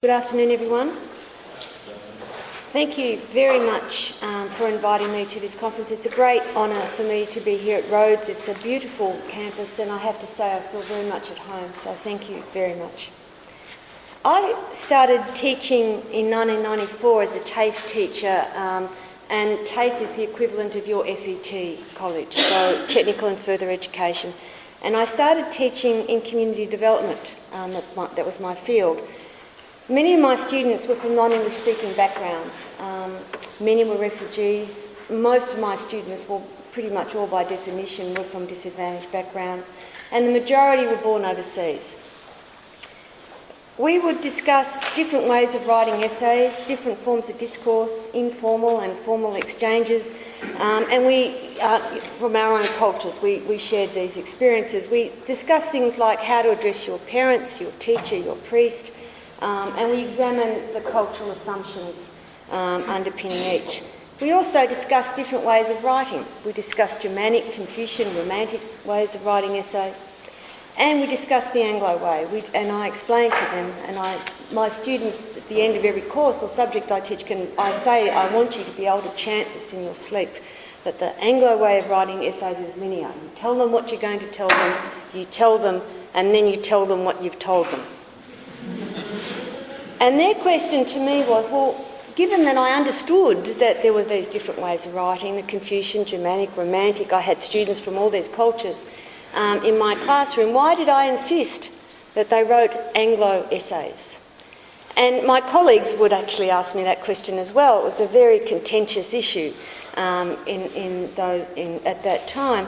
Good afternoon, everyone. Thank you very much for inviting me to this conference. It's a great honour for me to be here at Rhodes. It's a beautiful campus and I have to say I feel very much at home, so thank you very much. I started teaching in 1994 as a TAFE teacher, and TAFE is the equivalent of your FET college, so Technical and Further Education. And I started teaching in community development. That was my field. Many of my students were from non-English speaking backgrounds. Many were refugees. Most of my students, well, pretty much all by definition, were from disadvantaged backgrounds, and the majority were born overseas. We would discuss different ways of writing essays, different forms of discourse, informal and formal exchanges, and we, from our own cultures, we shared these experiences. We discussed things like how to address your parents, your teacher, your priest, and we examine the cultural assumptions underpinning each. We also discussed different ways of writing. We discussed Germanic, Confucian, Romantic ways of writing essays, and we discussed the Anglo way. And I explained to them, and my students at the end of every course or subject I teach, I want you to be able to chant this in your sleep, that the Anglo way of writing essays is linear. You tell them what you're going to tell them, you tell them, and then you tell them what you've told them. And their question to me was, well, given that I understood that there were these different ways of writing, the Confucian, Germanic, Romantic, I had students from all these cultures in my classroom, why did I insist that they wrote Anglo essays? And my colleagues would actually ask me that question as well. It was a very contentious issue at that time.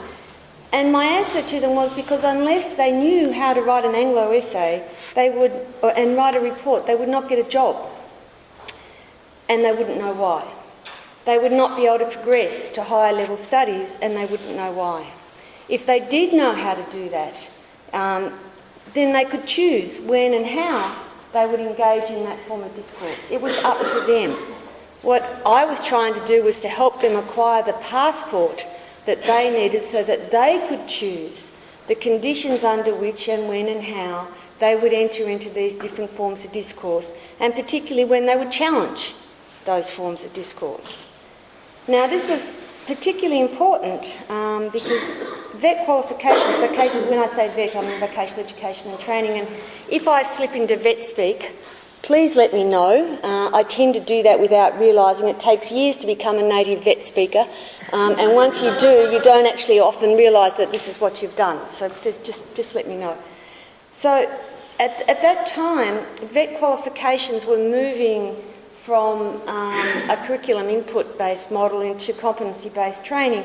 And my answer to them was because unless they knew how to write an Anglo essay, and write a report, they would not get a job. And they wouldn't know why. They would not be able to progress to higher level studies, and they wouldn't know why. If they did know how to do that, then they could choose when and how they would engage in that form of discourse. It was up to them. What I was trying to do was to help them acquire the passport that they needed so that they could choose the conditions under which and when and how they would enter into these different forms of discourse, and particularly when they would challenge those forms of discourse. Now, this was particularly important because VET qualifications, when I say VET, I mean vocational education and training, and if I slip into VET speak, please let me know. I tend to do that without realising. It takes years to become a native VET speaker, and once you do, you don't actually often realise that this is what you've done. So just let me know. So at that time, VET qualifications were moving from a curriculum input-based model into competency-based training,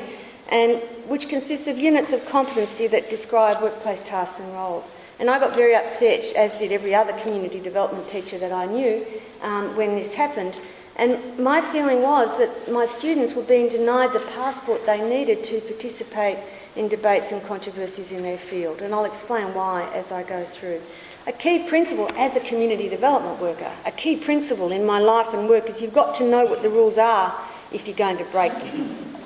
and which consists of units of competency that describe workplace tasks and roles. And I got very upset, as did every other community development teacher that I knew, when this happened. And my feeling was that my students were being denied the passport they needed to participate in debates and controversies in their field. And I'll explain why as I go through. A key principle as a community development worker, a key principle in my life and work is you've got to know what the rules are if you're going to break them.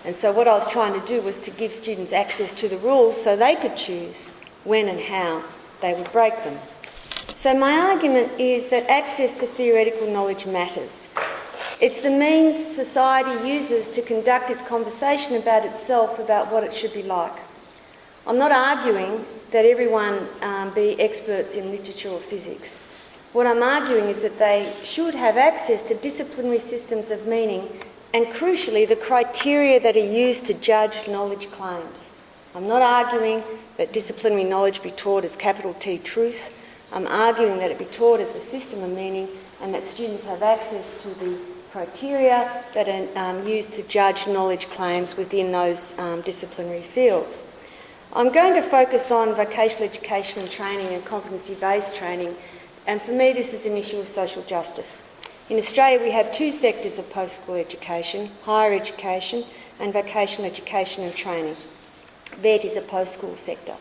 And so what I was trying to do was to give students access to the rules so they could choose when and how they would break them. So my argument is that access to theoretical knowledge matters. It's the means society uses to conduct its conversation about itself, about what it should be like. I'm not arguing that everyone be experts in literature or physics. What I'm arguing is that they should have access to disciplinary systems of meaning and, crucially, the criteria that are used to judge knowledge claims. I'm not arguing that disciplinary knowledge be taught as capital T truth. I'm arguing that it be taught as a system of meaning and that students have access to the criteria that are used to judge knowledge claims within those disciplinary fields. I'm going to focus on vocational education and training and competency-based training, and for me this is an issue of social justice. In Australia we have two sectors of post-school education, higher education and vocational education and training. VET is a post-school sector.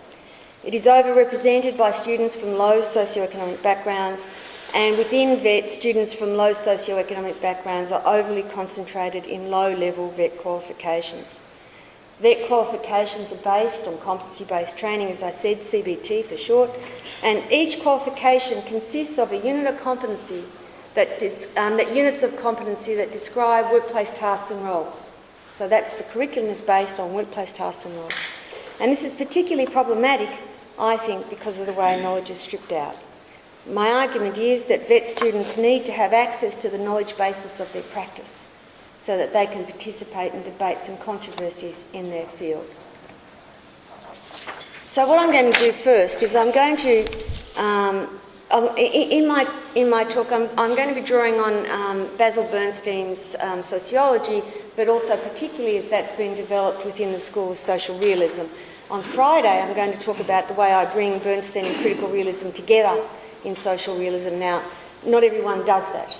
It is overrepresented by students from low socioeconomic backgrounds, and within VET, students from low socioeconomic backgrounds are overly concentrated in low-level VET qualifications. VET qualifications are based on competency-based training, as I said, CBT for short, and each qualification consists of a unit of competency units of competency that describe workplace tasks and roles. So that's the curriculum is based on workplace tasks and roles. And this is particularly problematic, I think, because of the way knowledge is stripped out. My argument is that VET students need to have access to the knowledge basis of their practice so that they can participate in debates and controversies in their field. So what I'm going to do first is I'm going to, in my talk, I'm going to be drawing on Basil Bernstein's sociology, but also particularly as that's been developed within the School of Social Realism. On Friday, I'm going to talk about the way I bring Bernstein and critical realism together in social realism. Now, not everyone does that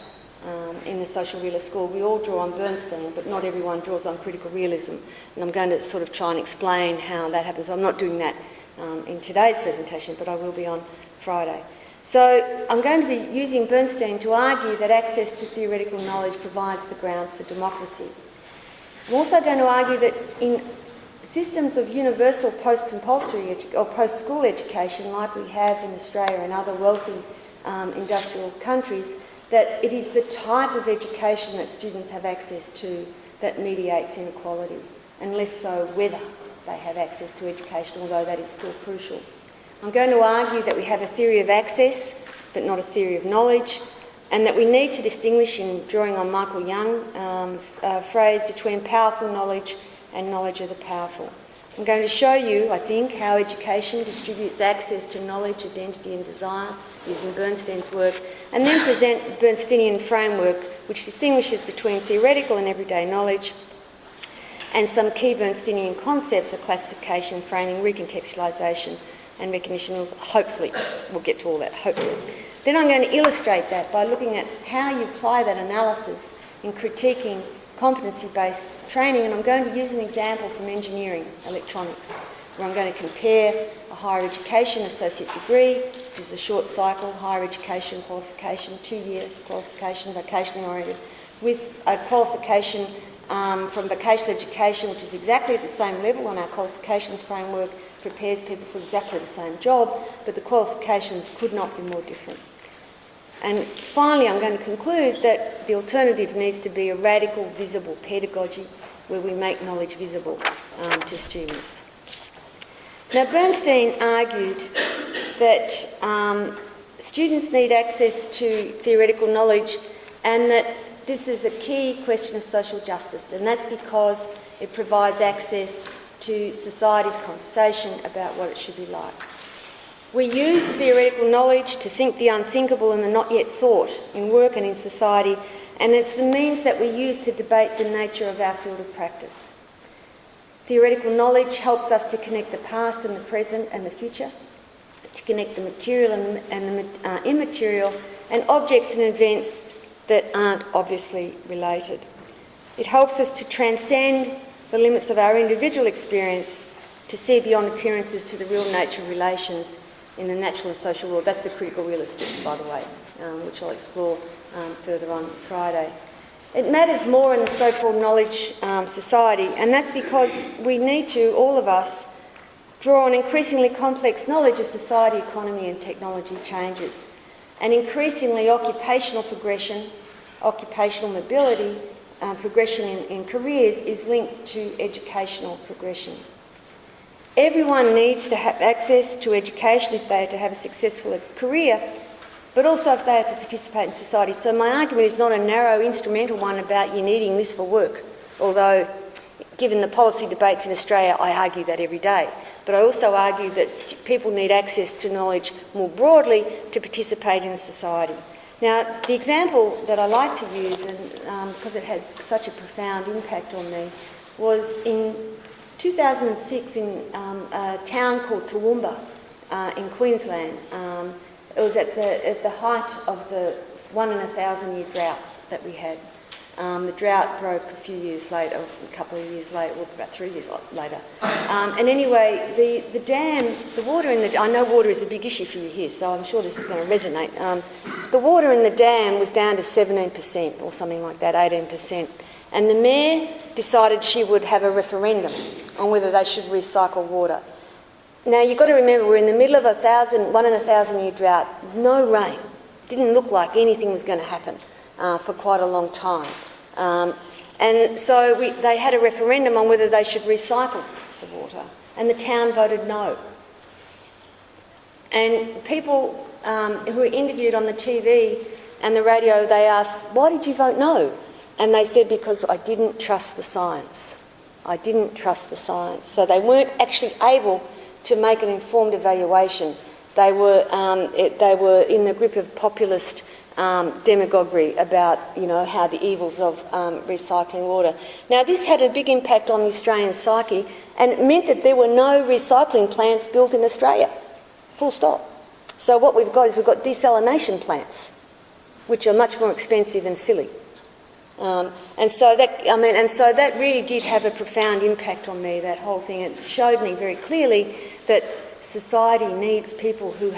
in the social realist school. We all draw on Bernstein, but not everyone draws on critical realism. And I'm going to sort of try and explain how that happens. I'm not doing that in today's presentation, but I will be on Friday. So I'm going to be using Bernstein to argue that access to theoretical knowledge provides the grounds for democracy. I'm also going to argue that in systems of universal post-compulsory or post-school education like we have in Australia and other wealthy industrial countries, that it is the type of education that students have access to that mediates inequality, and less so whether they have access to education, although that is still crucial. I'm going to argue that we have a theory of access, but not a theory of knowledge, and that we need to distinguish, in drawing on Michael Young's phrase, between powerful knowledge and knowledge of the powerful. I'm going to show you, I think, how education distributes access to knowledge, identity and desire using Bernstein's work, and then present the Bernsteinian framework which distinguishes between theoretical and everyday knowledge and some key Bernsteinian concepts of classification, framing, recontextualisation and recognition. Hopefully, we'll get to all that, hopefully. Then I'm going to illustrate that by looking at how you apply that analysis in critiquing competency-based training, and I'm going to use an example from engineering, electronics, where I'm going to compare a higher education associate degree, which is a short cycle higher education qualification, 2-year qualification, vocationally oriented, with a qualification from vocational education, which is exactly at the same level on our qualifications framework, prepares people for exactly the same job, but the qualifications could not be more different. And finally, I'm going to conclude that the alternative needs to be a radical, visible pedagogy where we make knowledge visible to students. Now, Bernstein argued that students need access to theoretical knowledge and that this is a key question of social justice, and that's because it provides access to society's conversation about what it should be like. We use theoretical knowledge to think the unthinkable and the not yet thought in work and in society, and it's the means that we use to debate the nature of our field of practice. Theoretical knowledge helps us to connect the past and the present and the future, to connect the material and the immaterial, and objects and events that aren't obviously related. It helps us to transcend the limits of our individual experience, to see beyond appearances to the real nature of relations in the natural and social world. That's the critical realist book, by the way, which I'll explore further on Friday. It matters more in the so-called knowledge society, and that's because we need to, all of us, draw on increasingly complex knowledge as society, economy and technology changes. And increasingly occupational progression, occupational mobility, progression in careers is linked to educational progression. Everyone needs to have access to education if they are to have a successful career, but also if they are to participate in society. So my argument is not a narrow instrumental one about you needing this for work, although given the policy debates in Australia, I argue that every day. But I also argue that people need access to knowledge more broadly to participate in society. Now, the example that I like to use, and because it had such a profound impact on me, was in 2006 in a town called Toowoomba in Queensland. It was at the height of the 1 in 1,000 year drought that we had. The drought broke a few years later, a couple of years later, well, about 3 years later. And anyway, the dam, the water in the... I know water is a big issue for you here, so I'm sure this is going to resonate. The water in the dam was down to 17% or something like that, 18%. And the mayor decided she would have a referendum on whether they should recycle water. Now, you've got to remember, we're in the middle of a 1,000-year drought, no rain. Didn't look like anything was going to happen for quite a long time. And so they had a referendum on whether they should recycle the water, and the town voted no. And people who were interviewed on the TV and the radio, they asked, why did you vote no? And they said, because I didn't trust the science. I didn't trust the science. So they weren't actually able to make an informed evaluation. They were in the grip of populist demagoguery about, how the evils of recycling water. Now, this had a big impact on the Australian psyche, and it meant that there were no recycling plants built in Australia. Full stop. So what we've got is we've got desalination plants, which are much more expensive and silly. And so that really did have a profound impact on me, that whole thing. It showed me very clearly that society needs people who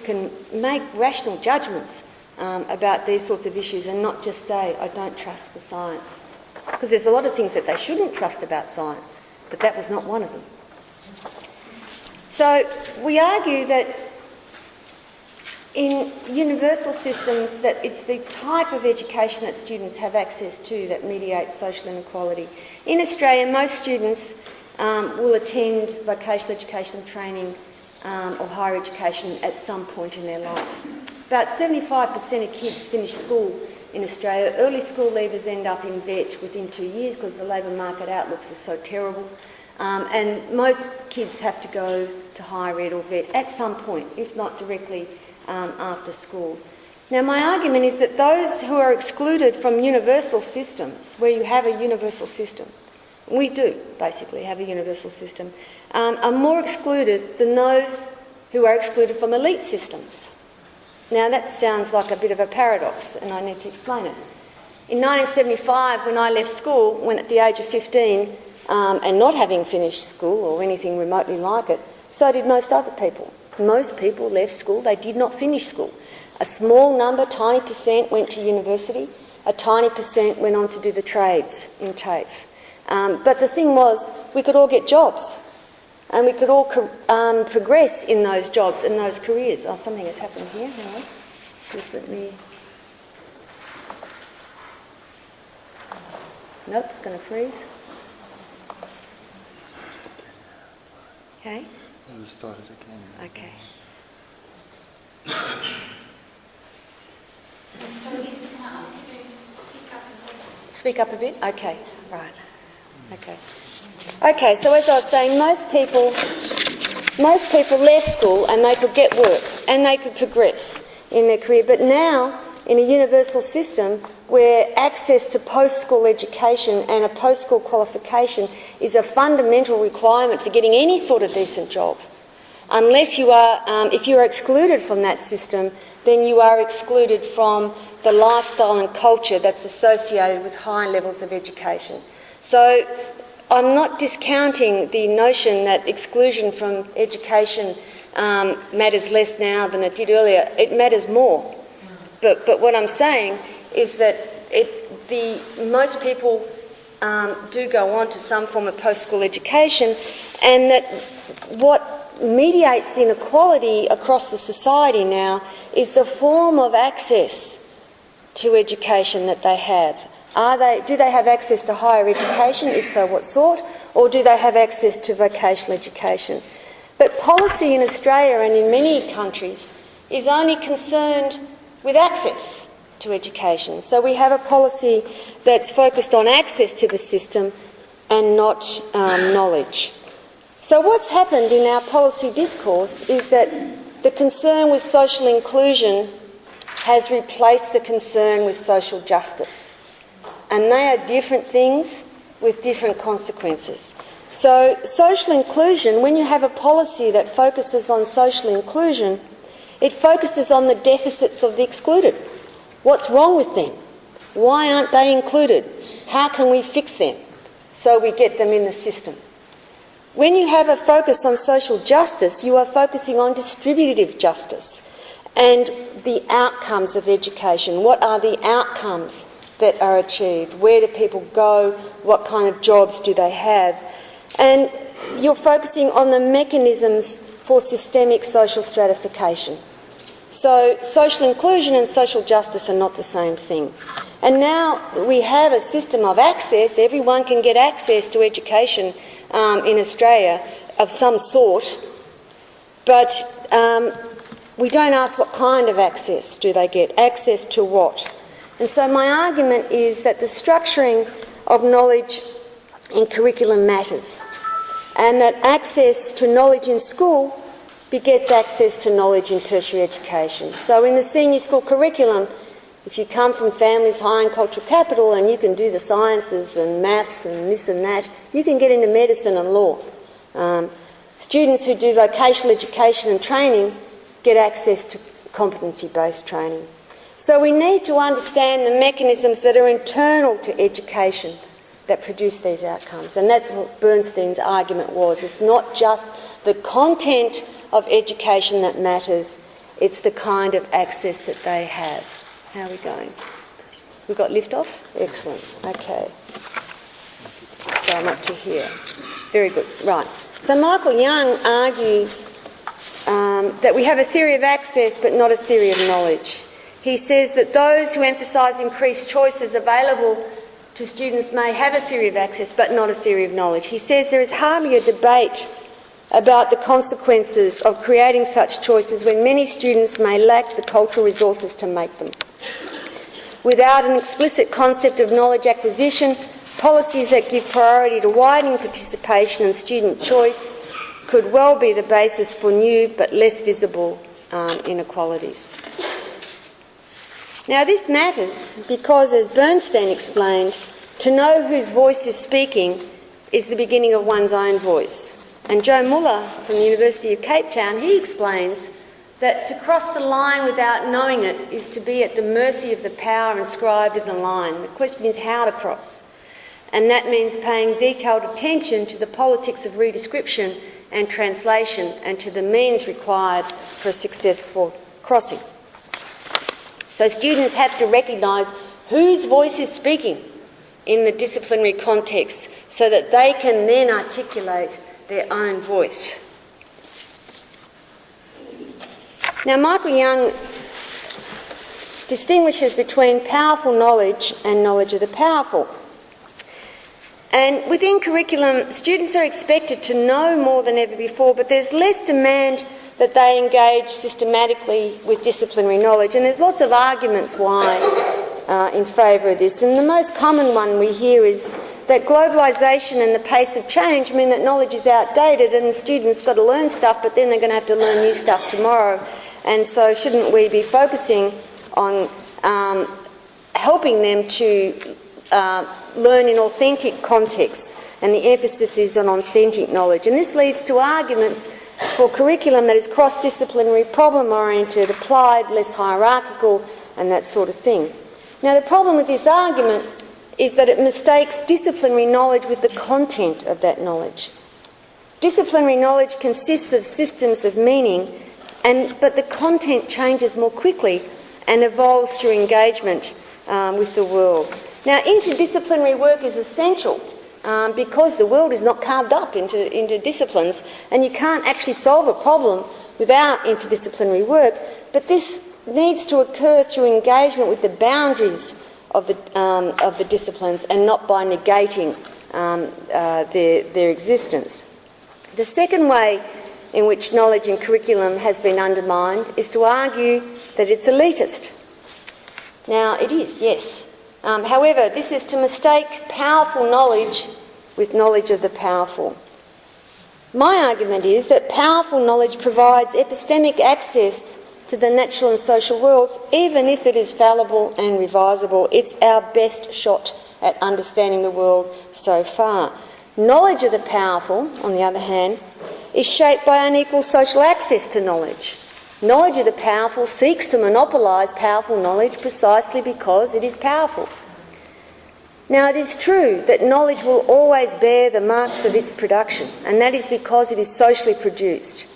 can make rational judgments about these sorts of issues and not just say, I don't trust the science. Because there's a lot of things that they shouldn't trust about science, but that was not one of them. So we argue that in universal systems that it's the type of education that students have access to that mediates social inequality. In Australia, most students will attend vocational education training or higher education at some point in their life. About 75% of kids finish school in Australia. Early school leavers end up in vet within 2 years because the labour market outlooks are so terrible. And most kids have to go to higher ed or vet at some point, if not directly after school. Now, my argument is that those who are excluded from universal systems, where you have a universal system, we do basically have a universal system, are more excluded than those who are excluded from elite systems. Now, that sounds like a bit of a paradox, and I need to explain it. In 1975, when I left school, when at the age of 15, and not having finished school or anything remotely like it, so did most other people. Most people left school, they did not finish school. A small number, tiny percent, went to university. A tiny percent went on to do the trades in TAFE. But the thing was, we could all get jobs, and we could all progress in those jobs and those careers. Oh, something has happened here. Hang on. Just let me... Nope, it's going to freeze. Okay. I'll start it again. Okay. So Leesa, can I ask you to speak up a bit? Speak up a bit? Okay, right. Okay, so as I was saying, most people left school and they could get work and they could progress in their career. But now, in a universal system where access to post-school education and a post-school qualification is a fundamental requirement for getting any sort of decent job, unless you are, if you are excluded from that system, then you are excluded from the lifestyle and culture that's associated with high levels of education. So I'm not discounting the notion that exclusion from education matters less now than it did earlier. It matters more. But what I'm saying is that most people do go on to some form of post-school education, and that what mediates inequality across the society now is the form of access to education that they have. Do they have access to higher education? If so, what sort? Or do they have access to vocational education? But policy in Australia and in many countries is only concerned with access to education. So we have a policy that's focused on access to the system and not knowledge. So what's happened in our policy discourse is that the concern with social inclusion has replaced the concern with social justice. And they are different things with different consequences. So social inclusion, when you have a policy that focuses on social inclusion, it focuses on the deficits of the excluded. What's wrong with them? Why aren't they included? How can we fix them so we get them in the system? When you have a focus on social justice, you are focusing on distributive justice and the outcomes of education. What are the outcomes that are achieved? Where do people go? What kind of jobs do they have? And you're focusing on the mechanisms for systemic social stratification. So social inclusion and social justice are not the same thing. And now we have a system of access. Everyone can get access to education in Australia of some sort, but we don't ask what kind of access do they get, access to what. And so my argument is that the structuring of knowledge in curriculum matters, and that access to knowledge in school begets access to knowledge in tertiary education. So in the senior school curriculum, if you come from families high in cultural capital and you can do the sciences and maths and this and that, you can get into medicine and law. Students who do vocational education and training get access to competency-based training. So we need to understand the mechanisms that are internal to education that produce these outcomes. And that's what Bernstein's argument was. It's not just the content of education that matters, it's the kind of access that they have. How are we going? We've got lift-off? Excellent. Okay. So I'm up to here. Very good. Right. So Michael Young argues that we have a theory of access but not a theory of knowledge. He says that those who emphasise increased choices available to students may have a theory of access but not a theory of knowledge. He says there is hardly a debate about the consequences of creating such choices when many students may lack the cultural resources to make them. Without an explicit concept of knowledge acquisition, policies that give priority to widening participation and student choice could well be the basis for new but less visible inequalities. Now this matters because, as Bernstein explained, to know whose voice is speaking is the beginning of one's own voice. And Joe Muller from the University of Cape Town, he explains that to cross the line without knowing it is to be at the mercy of the power inscribed in the line. The question is how to cross. And that means paying detailed attention to the politics of redescription and translation and to the means required for a successful crossing. So students have to recognise whose voice is speaking in the disciplinary context so that they can then articulate their own voice. Now, Michael Young distinguishes between powerful knowledge and knowledge of the powerful. And within curriculum, students are expected to know more than ever before, but there's less demand that they engage systematically with disciplinary knowledge. And there's lots of arguments why in favour of this. And the most common one we hear is that globalisation and the pace of change mean that knowledge is outdated and the students got to learn stuff, but then they're going to have to learn new stuff tomorrow. And so shouldn't we be focusing on helping them to learn in authentic contexts? And the emphasis is on authentic knowledge. And this leads to arguments for curriculum that is cross-disciplinary, problem-oriented, applied, less hierarchical, and that sort of thing. Now, the problem with this argument is that it mistakes disciplinary knowledge with the content of that knowledge. Disciplinary knowledge consists of systems of meaning, but the content changes more quickly and evolves through engagement with the world. Now, interdisciplinary work is essential because the world is not carved up into disciplines, and you can't actually solve a problem without interdisciplinary work, but this needs to occur through engagement with the boundaries of the disciplines and not by negating their existence. The second way in which knowledge in curriculum has been undermined is to argue that it's elitist. Now, it is, yes. However, this is to mistake powerful knowledge with knowledge of the powerful. My argument is that powerful knowledge provides epistemic access to the natural and social worlds, even if it is fallible and revisable. It's our best shot at understanding the world so far. Knowledge of the powerful, on the other hand, is shaped by unequal social access to knowledge. Knowledge of the powerful seeks to monopolise powerful knowledge precisely because it is powerful. Now, it is true that knowledge will always bear the marks of its production, and that is because it is socially produced.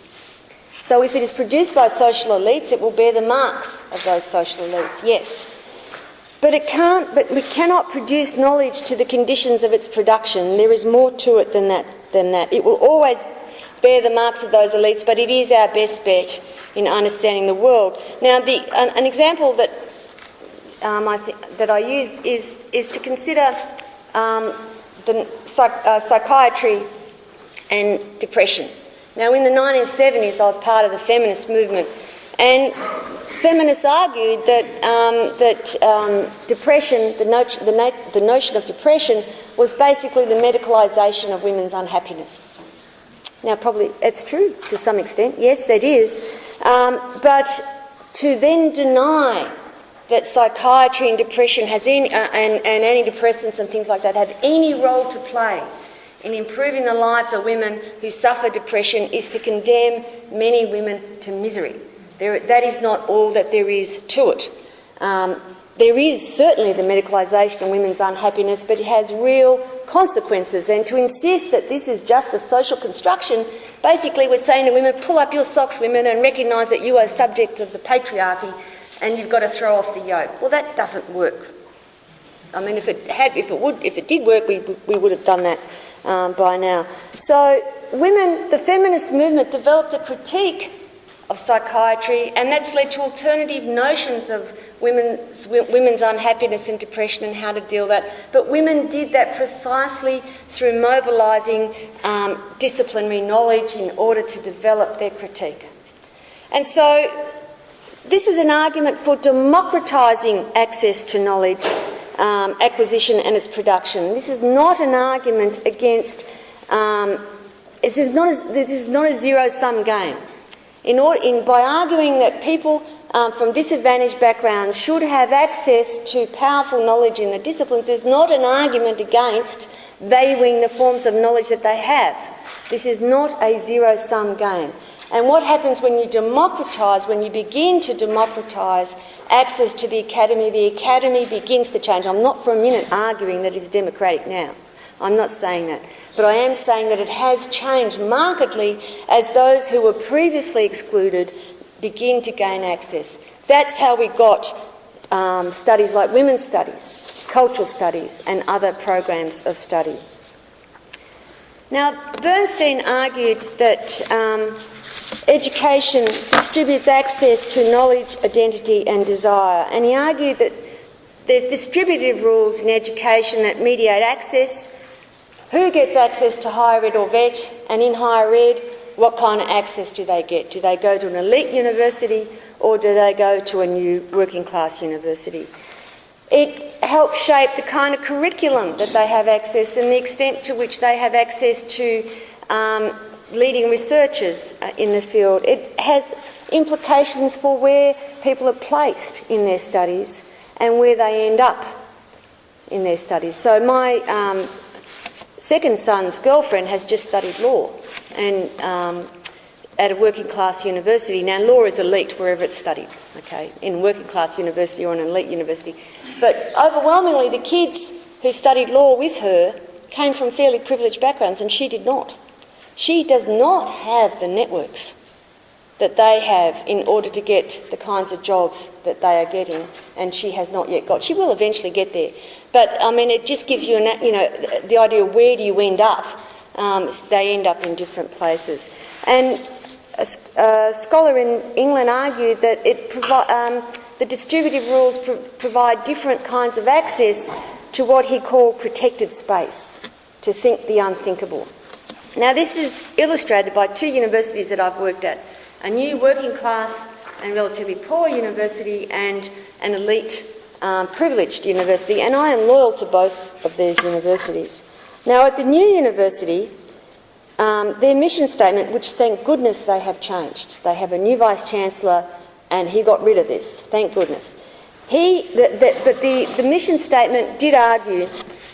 So if it is produced by social elites, it will bear the marks of those social elites, yes. But we cannot produce knowledge to the conditions of its production. There is more to it than that. It will always bear the marks of those elites, but it is our best bet in understanding the world. Now, an example that I use is to consider psychiatry and depression. Now, in the 1970s, I was part of the feminist movement, and feminists argued that depression, the notion of depression, was basically the medicalisation of women's unhappiness. Now, probably it's true to some extent. Yes, that is. But to then deny that psychiatry and depression has any, and antidepressants and things like that have any role to play in improving the lives of women who suffer depression is to condemn many women to misery. That is not all that there is to it. There is certainly the medicalisation of women's unhappiness, but it has real consequences. And to insist that this is just a social construction, basically we're saying to women, pull up your socks, women, and recognise that you are subject of the patriarchy and you've got to throw off the yoke. Well, that doesn't work. I mean, if it did work, we would have done that by now. So the feminist movement developed a critique of psychiatry, and that's led to alternative notions of women's unhappiness and depression and how to deal with that. But women did that precisely through mobilising disciplinary knowledge in order to develop their critique. And so this is an argument for democratising access to knowledge acquisition and its production. This is not an argument against, this is not a zero-sum game. By arguing that people from disadvantaged backgrounds should have access to powerful knowledge in the disciplines, is not an argument against valuing the forms of knowledge that they have. This is not a zero-sum game. And what happens when you begin to democratise access to the academy begins to change. I'm not for a minute arguing that it's democratic now. I'm not saying that. But I am saying that it has changed markedly as those who were previously excluded begin to gain access. That's how we got studies like women's studies, cultural studies, and other programs of study. Now, Bernstein argued that education distributes access to knowledge, identity, and desire. And he argued that there's distributive rules in education that mediate access. Who gets access to higher ed or vet? And in higher ed, what kind of access do they get? Do they go to an elite university or do they go to a new working class university? It helps shape the kind of curriculum that they have access and the extent to which they have access to leading researchers in the field. It has implications for where people are placed in their studies and where they end up in their studies. So my second son's girlfriend has just studied law and at a working class university. Now, law is elite wherever it's studied, okay, in working class university or an elite university. But overwhelmingly, the kids who studied law with her came from fairly privileged backgrounds, and she did not. She does not have the networks that they have in order to get the kinds of jobs that they are getting, and she has not yet got. She will eventually get there. But, I mean, it just gives you, the idea of where do you end up. They end up in different places. And a scholar in England argued that the distributive rules provide different kinds of access to what he called protected space, to think the unthinkable. Now, this is illustrated by two universities that I've worked at, a new working class and relatively poor university and an elite privileged university, and I am loyal to both of these universities. Now, at the new university, their mission statement, which thank goodness they have changed. They have a new Vice-Chancellor and he got rid of this, thank goodness. But the mission statement did argue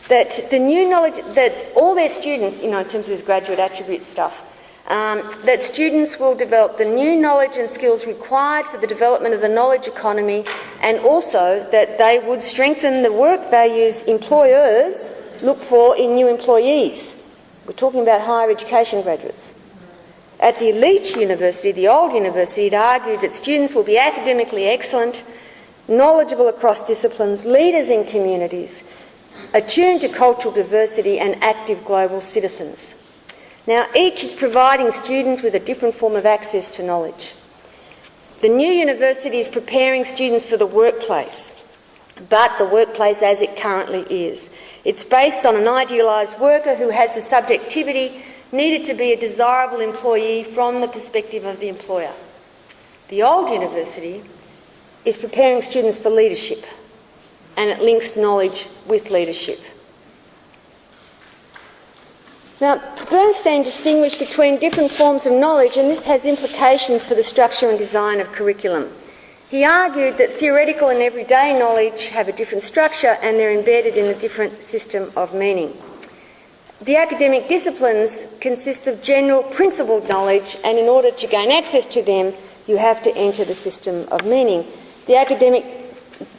that the new knowledge, that all their students, in terms of this graduate attribute stuff, that students will develop the new knowledge and skills required for the development of the knowledge economy, and also that they would strengthen the work values employers look for in new employees. We're talking about higher education graduates. At the elite university, the old university, it argued that students will be academically excellent, knowledgeable across disciplines, leaders in communities, attuned to cultural diversity and active global citizens. Now, each is providing students with a different form of access to knowledge. The new university is preparing students for the workplace, but the workplace as it currently is. It's based on an idealised worker who has the subjectivity needed to be a desirable employee from the perspective of the employer. The old university is preparing students for leadership, and it links knowledge with leadership. Now, Bernstein distinguished between different forms of knowledge, and this has implications for the structure and design of curriculum. He argued that theoretical and everyday knowledge have a different structure and they're embedded in a different system of meaning. The academic disciplines consist of general principled knowledge, and in order to gain access to them, you have to enter the system of meaning. The academic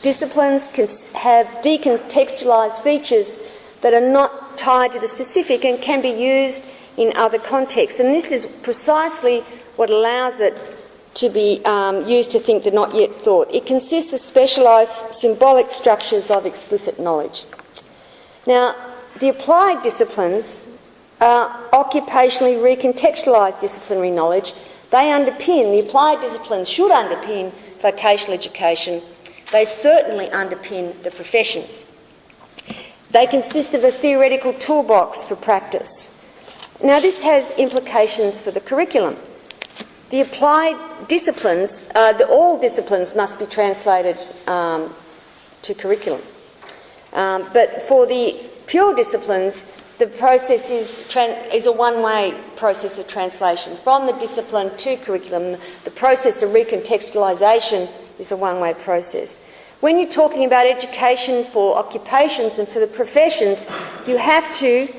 disciplines can have decontextualised features that are not tied to the specific and can be used in other contexts. And this is precisely what allows it to be used to think the not yet thought. It consists of specialised symbolic structures of explicit knowledge. Now, the applied disciplines are occupationally recontextualised disciplinary knowledge. They underpin, the applied disciplines should underpin vocational education. They certainly underpin the professions. They consist of a theoretical toolbox for practice. Now, this has implications for the curriculum. The applied disciplines, all disciplines must be translated to curriculum. But for the pure disciplines, the process is a one-way process of translation. From the discipline to curriculum, the process of recontextualisation is a one-way process. When you're talking about education for occupations and for the professions, you have to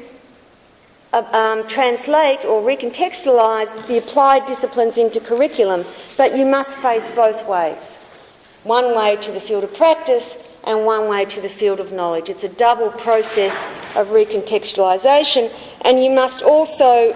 translate or recontextualise the applied disciplines into curriculum, but you must face both ways. One way to the field of practice and one way to the field of knowledge. It's a double process of recontextualisation, and you must also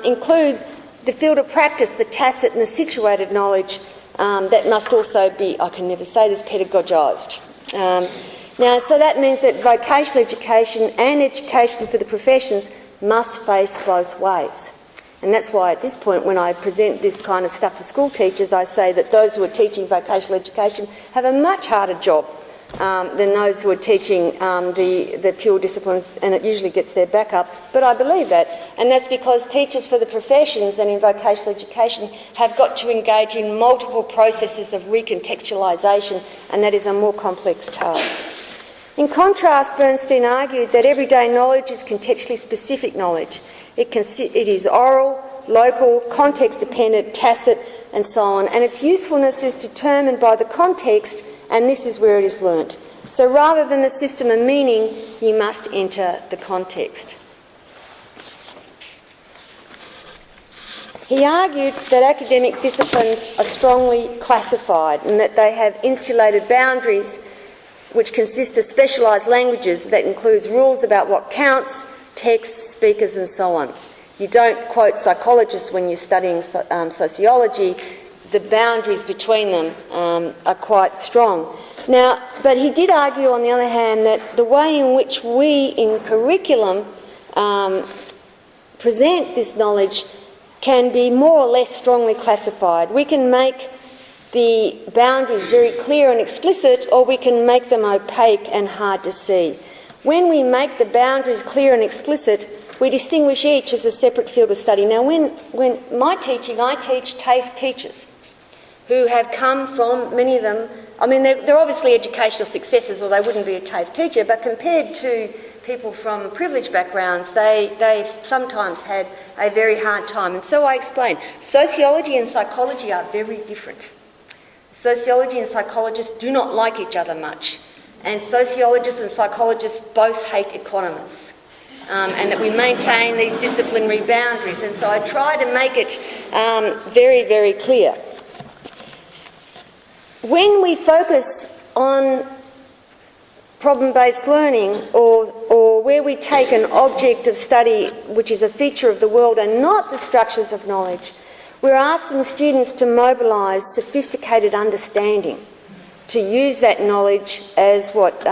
include the field of practice, the tacit and the situated knowledge that must also be, I can never say this, pedagogised. Now, so that means that vocational education and education for the professions must face both ways. And that's why at this point, when I present this kind of stuff to school teachers, I say that those who are teaching vocational education have a much harder job than those who are teaching the pure disciplines, and it usually gets their back up. But I believe that, and that's because teachers for the professions and in vocational education have got to engage in multiple processes of recontextualisation, and that is a more complex task. In contrast, Bernstein argued that everyday knowledge is contextually specific knowledge. It is oral, local, context-dependent, tacit, and so on, and its usefulness is determined by the context, and this is where it is learnt. So rather than the system of meaning, you must enter the context. He argued that academic disciplines are strongly classified and that they have insulated boundaries which consist of specialised languages that includes rules about what counts, texts, speakers and so on. You don't quote psychologists when you're studying sociology. The boundaries between them are quite strong. Now, but he did argue, on the other hand, that the way in which we in curriculum present this knowledge can be more or less strongly classified. We can make the boundaries very clear and explicit, or we can make them opaque and hard to see. When we make the boundaries clear and explicit, we distinguish each as a separate field of study. Now, when my teaching, I teach TAFE teachers who have come from, many of them, I mean, they're obviously educational successes or they wouldn't be a TAFE teacher, but compared to people from privileged backgrounds, they've sometimes had a very hard time. And so I explain, sociology and psychology are very different. Sociology and psychologists do not like each other much, and sociologists and psychologists both hate economists, and that we maintain these disciplinary boundaries. And so I try to make it very, very clear. When we focus on problem-based learning, or where we take an object of study which is a feature of the world and not the structures of knowledge, we're asking students to mobilise sophisticated understanding to use that knowledge as what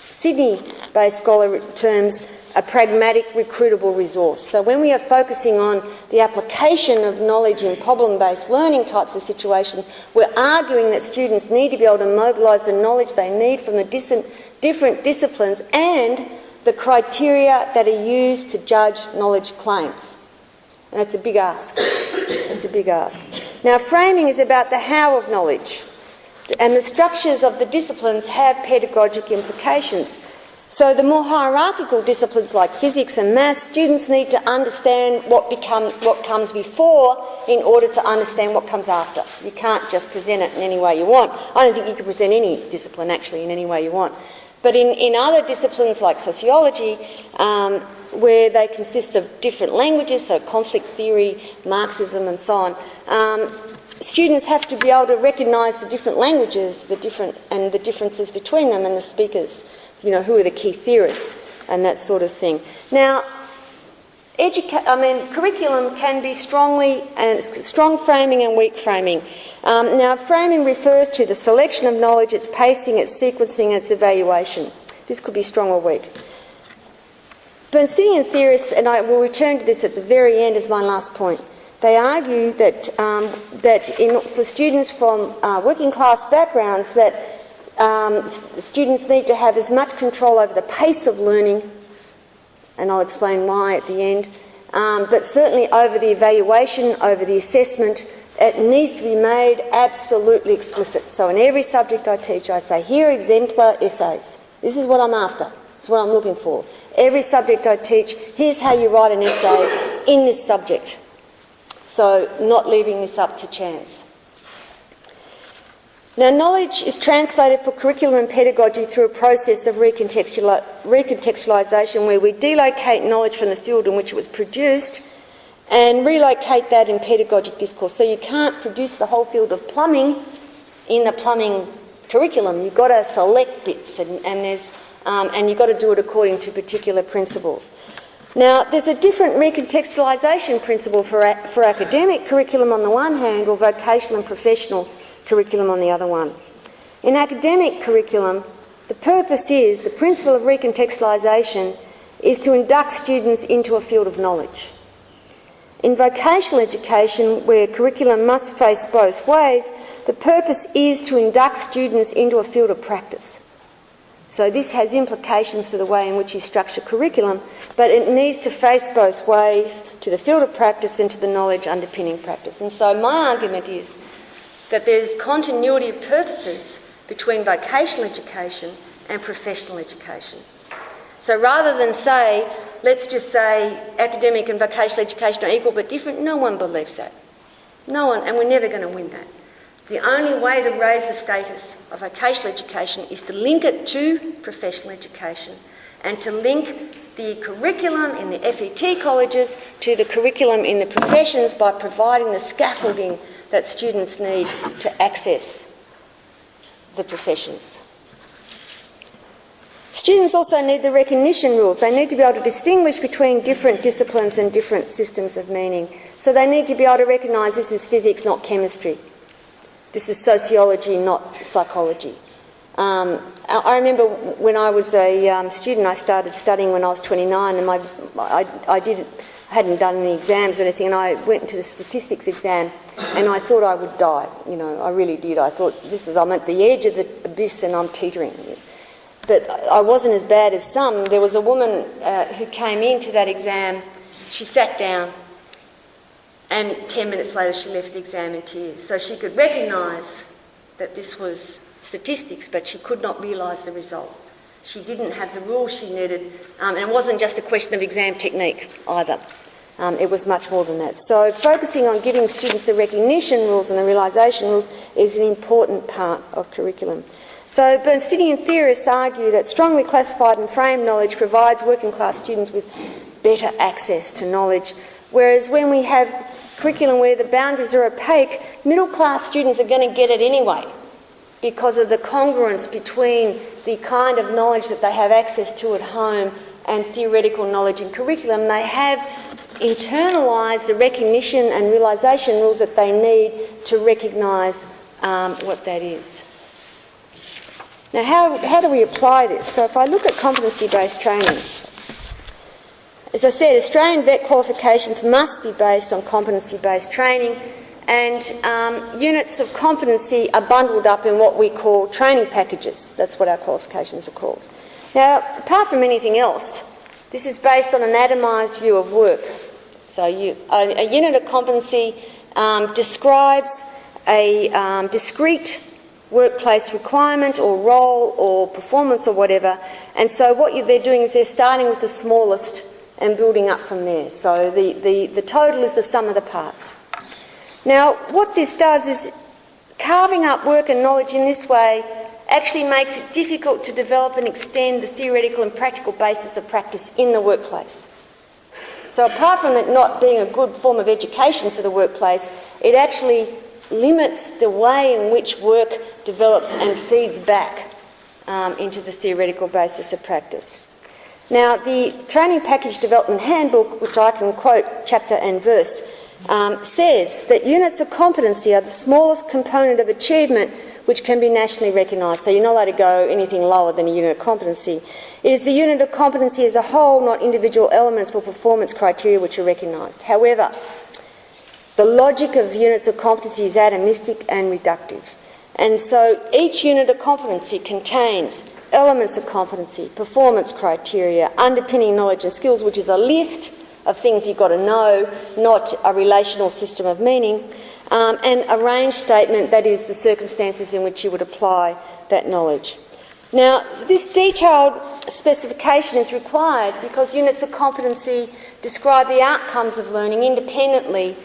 Sydney-based scholar terms a pragmatic recruitable resource. So when we are focusing on the application of knowledge in problem-based learning types of situations, we're arguing that students need to be able to mobilise the knowledge they need from the different disciplines and the criteria that are used to judge knowledge claims. And that's a big ask. It's a big ask. Now, framing is about the how of knowledge, and the structures of the disciplines have pedagogic implications. So the more hierarchical disciplines like physics and maths, students need to understand what comes before in order to understand what comes after. You can't just present it in any way you want. I don't think you can present any discipline actually in any way you want. But in other disciplines like sociology, where they consist of different languages, so conflict theory, Marxism and so on, students have to be able to recognise the different languages, the differences between them and the speakers, who are the key theorists and that sort of thing. Now, curriculum can be strong framing and weak framing. Now, framing refers to the selection of knowledge, its pacing, its sequencing, its evaluation. This could be strong or weak. Bernsteinian theorists, and I will return to this at the very end as my last point, they argue that for students from working class backgrounds, that students need to have as much control over the pace of learning, and I'll explain why at the end, but certainly over the evaluation, over the assessment. It needs to be made absolutely explicit. So in every subject I teach, I say, here are exemplar essays. This is what I'm after. This is what I'm looking for. Every subject I teach, here's how you write an essay in this subject. So not leaving this up to chance. Now, knowledge is translated for curriculum and pedagogy through a process of recontextualisation where we delocate knowledge from the field in which it was produced and relocate that in pedagogic discourse. So you can't produce the whole field of plumbing in the plumbing curriculum. You've got to select bits and you've got to do it according to particular principles. Now, there's a different recontextualisation principle for academic curriculum on the one hand, or vocational and professional curriculum on the other one. In academic curriculum, the principle of recontextualisation is to induct students into a field of knowledge. In vocational education, where curriculum must face both ways, the purpose is to induct students into a field of practice. So this has implications for the way in which you structure curriculum, but it needs to face both ways, to the field of practice and to the knowledge underpinning practice. And so my argument is that there's continuity of purposes between vocational education and professional education. So rather than say, let's just say academic and vocational education are equal but different, no one believes that. No one, and we're never going to win that. The only way to raise the status of vocational education is to link it to professional education and to link the curriculum in the FET colleges to the curriculum in the professions by providing the scaffolding that students need to access the professions. Students also need the recognition rules. They need to be able to distinguish between different disciplines and different systems of meaning. So they need to be able to recognise this is physics, not chemistry. This is sociology, not psychology. I remember when I was a student, I started studying when I was 29, and I hadn't done any exams or anything, and I went into the statistics exam, and I thought I would die. I really did. I thought, I'm at the edge of the abyss and I'm teetering. But I wasn't as bad as some. There was a woman who came into that exam. She sat down, and 10 minutes later she left the exam in tears. So she could recognise that this was statistics, but she could not realise the result. She didn't have the rules she needed, and it wasn't just a question of exam technique either. It was much more than that. So focusing on giving students the recognition rules and the realisation rules is an important part of curriculum. So Bernsteinian theorists argue that strongly classified and framed knowledge provides working class students with better access to knowledge, whereas when we have curriculum where the boundaries are opaque, middle class students are going to get it anyway because of the congruence between the kind of knowledge that they have access to at home and theoretical knowledge in curriculum. They have internalised the recognition and realisation rules that they need to recognise what that is. Now, how do we apply this? So if I look at competency-based training, as I said, Australian vet qualifications must be based on competency-based training, and units of competency are bundled up in what we call training packages. That's what our qualifications are called. Now, apart from anything else, this is based on an atomised view of work. So a unit of competency describes a discrete workplace requirement or role or performance or whatever, and so what they're doing is they're starting with the smallest and building up from there. So the total is the sum of the parts. Now, what this does is carving up work and knowledge in this way actually makes it difficult to develop and extend the theoretical and practical basis of practice in the workplace. So apart from it not being a good form of education for the workplace, it actually limits the way in which work develops and feeds back into the theoretical basis of practice. Now, the Training Package Development Handbook, which I can quote chapter and verse, says that units of competency are the smallest component of achievement which can be nationally recognised. So you're not allowed to go anything lower than a unit of competency. It is the unit of competency as a whole, not individual elements or performance criteria which are recognised. However, the logic of units of competency is atomistic and reductive. And so each unit of competency contains elements of competency, performance criteria, underpinning knowledge and skills, which is a list of things you've got to know, not a relational system of meaning, and a range statement, that is the circumstances in which you would apply that knowledge. Now, this detailed specification is required because units of competency describe the outcomes of learning independently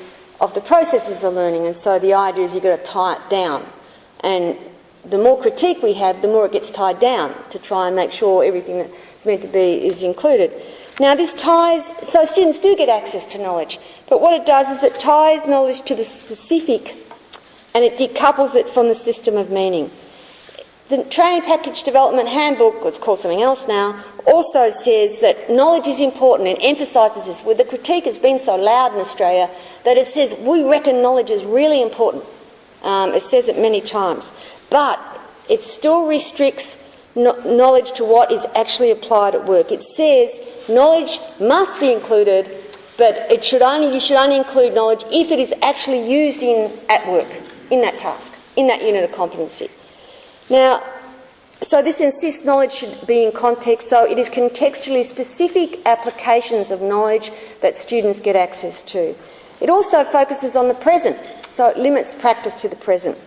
of the processes of learning, and so the idea is you've got to tie it down. And the more critique we have, the more it gets tied down to try and make sure everything that's meant to be is included. Now, this ties, so students do get access to knowledge, but what it does is it ties knowledge to the specific and it decouples it from the system of meaning. The Training Package Development Handbook, it's called something else now, also says that knowledge is important and emphasises this. Where the critique has been so loud in Australia that it says we reckon knowledge is really important. It says it many times. But it still restricts knowledge to what is actually applied at work. It says knowledge must be included, but you should only include knowledge if it is actually used at work, in that task, in that unit of competency. Now, so this insists knowledge should be in context, so it is contextually specific applications of knowledge that students get access to. It also focuses on the present, so it limits practice to the present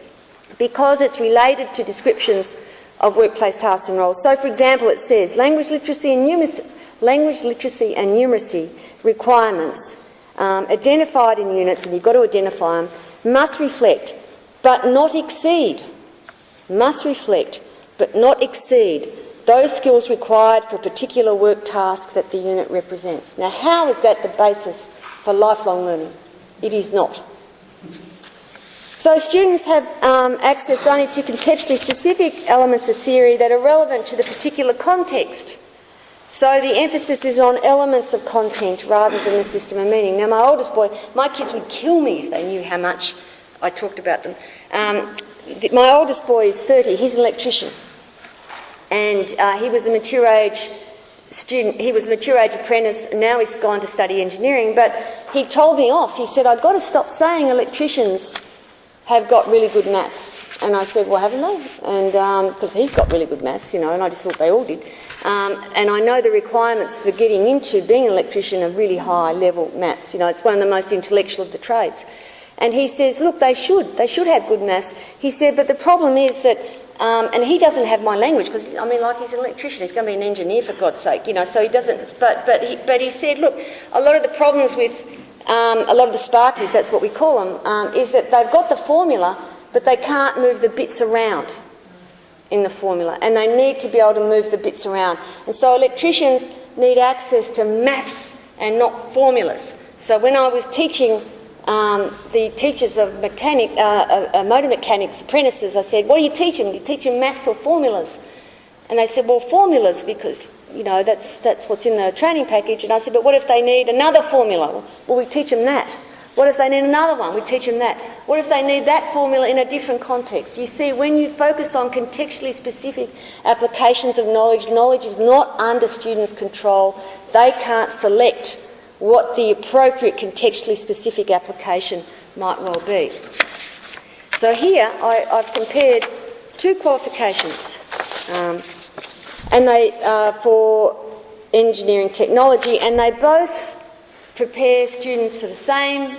because it's related to descriptions of workplace tasks and roles. So, for example, it says language literacy and numeracy requirements identified in units, and you've got to identify them, must reflect but not exceed those skills required for a particular work task that the unit represents. Now, how is that the basis for lifelong learning? It is not. So students have access only to contextually specific elements of theory that are relevant to the particular context. So the emphasis is on elements of content rather than the system of meaning. Now, my oldest boy, my kids would kill me if they knew how much I talked about them. My oldest boy is 30, he's an electrician. And he was a mature age student, he was a mature age apprentice, and now he's gone to study engineering. But he told me off, he said, I've got to stop saying electricians have got really good maths. And I said, well, haven't they? And because he's got really good maths, and I just thought they all did. And I know the requirements for getting into being an electrician are really high level maths. It's one of the most intellectual of the trades. And he says, look, they should have good maths. He said, but the problem is that, and he doesn't have my language, because, he's an electrician, he's going to be an engineer for God's sake, so he doesn't, but he said, look, a lot of the problems with a lot of the Sparkies, that's what we call them, is that they've got the formula, but they can't move the bits around in the formula, and they need to be able to move the bits around. And so electricians need access to maths and not formulas. So when I was teaching the teachers of motor mechanics apprentices, I said, what do you teach them? Do you teach them maths or formulas? And they said, well, formulas, because that's what's in the training package. And I said, but what if they need another formula? Well, we teach them that. What if they need another one? We teach them that. What if they need that formula in a different context? You see, when you focus on contextually specific applications of knowledge, knowledge is not under students' control. They can't select what the appropriate contextually specific application might well be. So here I've compared two qualifications, and they are for engineering technology, and they both prepare students for the same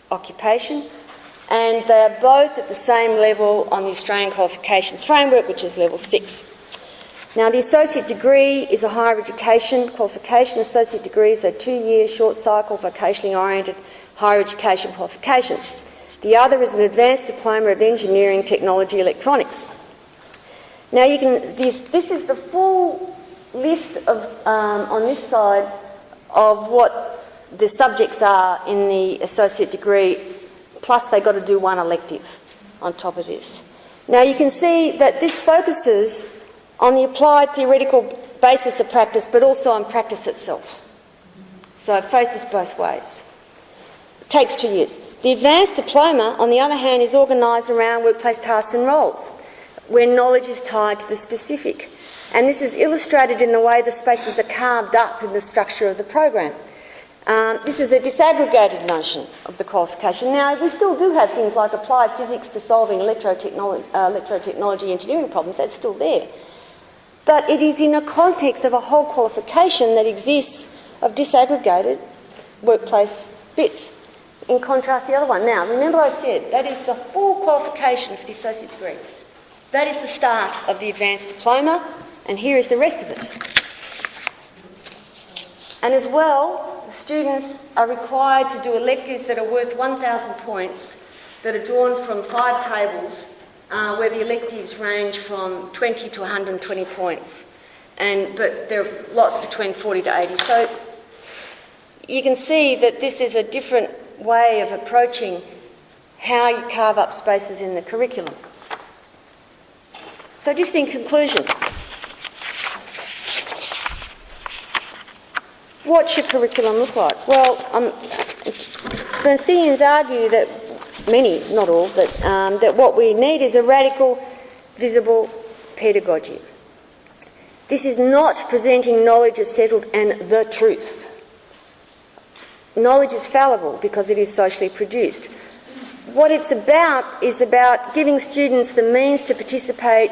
occupation, and they are both at the same level on the Australian Qualifications Framework, which is level 6. Now, the associate degree is a higher education qualification. Associate degrees are 2-year short cycle vocationally oriented higher education qualifications. The other is an advanced diploma of engineering technology electronics. Now, this is the full list of on this side of what the subjects are in the associate degree, plus they've got to do one elective on top of this. Now you can see that this focuses on the applied theoretical basis of practice, but also on practice itself. So it faces both ways. It takes 2 years. The advanced diploma, on the other hand, is organised around workplace tasks and roles, where knowledge is tied to the specific. And this is illustrated in the way the spaces are carved up in the structure of the program. This is a disaggregated notion of the qualification. Now, we still do have things like applied physics to solving electrotechnology engineering problems. That's still there. But it is in a context of a whole qualification that exists of disaggregated workplace bits, in contrast to the other one. Now, remember I said that is the full qualification for the associate degree. That is the start of the advanced diploma, and here is the rest of it. And as well, students are required to do electives that are worth 1,000 points that are drawn from 5 tables where the electives range from 20 to 120 points. But there are lots between 40 to 80. So you can see that this is a different way of approaching how you carve up spaces in the curriculum. So just in conclusion, what should curriculum look like? Well, Bernsteinians argue that, many, not all, that what we need is a radical, visible pedagogy. This is not presenting knowledge as settled and the truth. Knowledge is fallible because it is socially produced. What it's about is about giving students the means to participate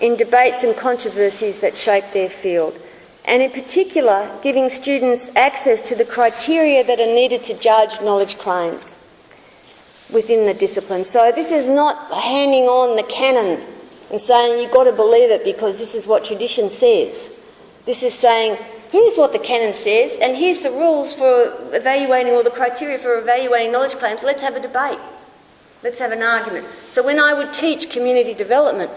in debates and controversies that shape their field, and in particular giving students access to the criteria that are needed to judge knowledge claims within the discipline. So this is not handing on the canon and saying you've got to believe it because this is what tradition says. This is saying here's what the canon says and here's the rules for evaluating, or the criteria for evaluating knowledge claims. Let's have a debate. Let's have an argument. So when I would teach community development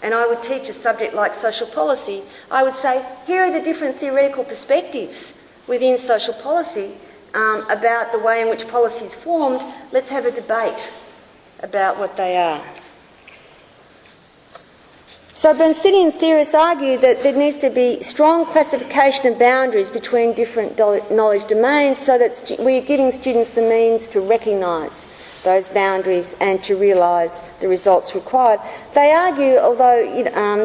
and I would teach a subject like social policy, I would say, here are the different theoretical perspectives within social policy about the way in which policy is formed. Let's have a debate about what they are. So Bernsteinian theorists argue that there needs to be strong classification of boundaries between different knowledge domains so that we're giving students the means to recognise those boundaries and to realise the results required. They argue, although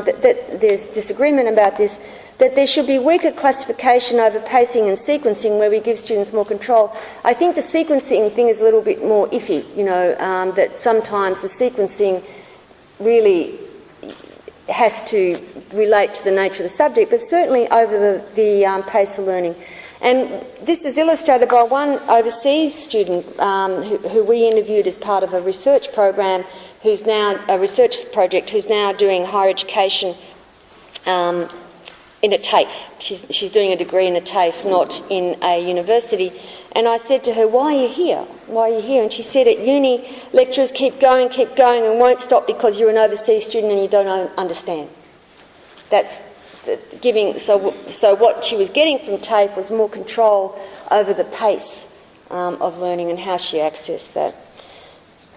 that there's disagreement about this, that there should be weaker classification over pacing and sequencing where we give students more control. I think the sequencing thing is a little bit more iffy, that sometimes the sequencing really has to relate to the nature of the subject, but certainly over the pace of learning. And this is illustrated by one overseas student who we interviewed as part of a research program, who's now a research project, who's now doing higher education in a TAFE. She's doing a degree in a TAFE, not in a university. And I said to her, why are you here? Why are you here? And she said, at uni, lecturers keep going and won't stop because you're an overseas student and you don't understand. That's giving. So what she was getting from TAFE was more control over the pace of learning and how she accessed that.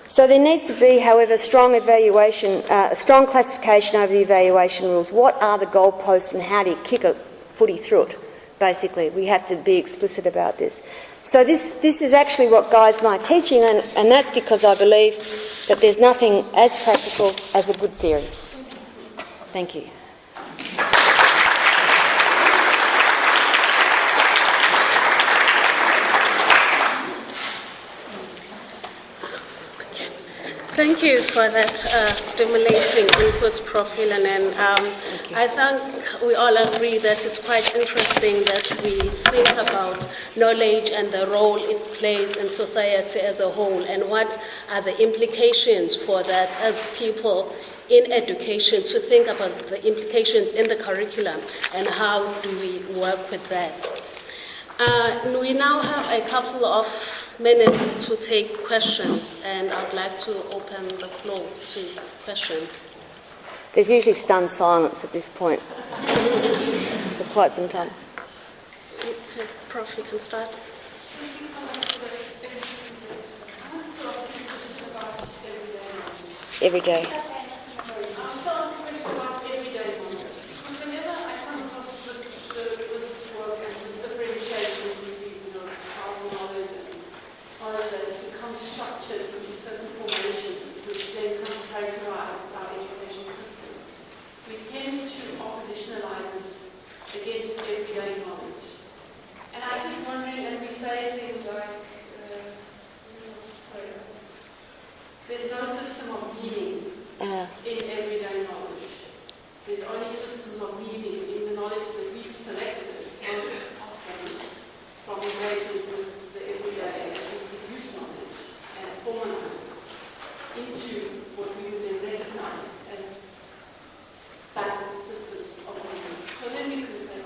So there needs to be, however, strong evaluation, strong classification over the evaluation rules. What are the goalposts and how do you kick a footy through it? Basically, we have to be explicit about this. So this is actually what guides my teaching, and that's because I believe that there's nothing as practical as a good theory. Thank you. Thank you for that stimulating input, Prof. Wheelehan. And I think we all agree that it's quite interesting that we think about knowledge and the role it plays in society as a whole, and what are the implications for that as people in education, to think about the implications in the curriculum and how do we work with that. We now have a couple of minutes to take questions, and I'd like to open the floor to questions. There's usually stunned silence at this point for quite some time. Okay, Prof, you can start. Every day. There's no system of meaning in everyday knowledge. There's only systems of meaning in the knowledge that we've selected most often from the greater the everyday as we produce knowledge and formalize it into what we would then recognize as that system of meaning. So then we can say,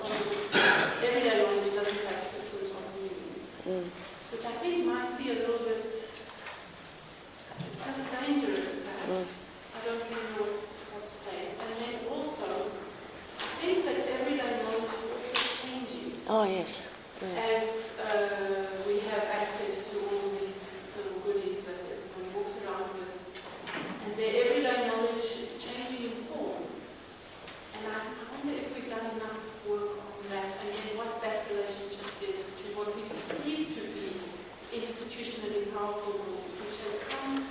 everyday knowledge doesn't have systems of meaning, which I think might be a little bit dangerous, perhaps. I don't really know what to say. And then also, I think that everyday knowledge is also changing. Oh, yes. As we have access to all these little goodies that everyone walks around with. And their everyday knowledge is changing in form. And I wonder if we've done enough work on that, and then what that relationship is to what we perceive to be institutionally powerful knowledge, which has come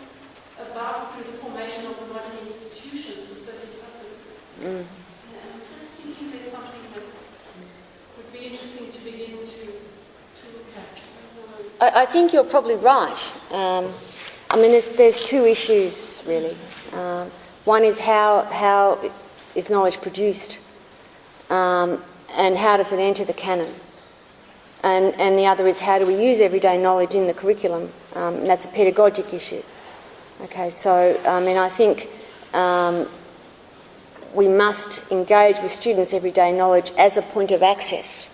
about through the formation of the modern institutions for certain purposes. And I'm just thinking there's something that would be interesting to begin to look at. I think you're probably right. I mean, there's two issues, really. One is how is knowledge produced, and how does it enter the canon? And the other is how do we use everyday knowledge in the curriculum? And that's a pedagogic issue. Okay, so I mean, I think we must engage with students' everyday knowledge as a point of access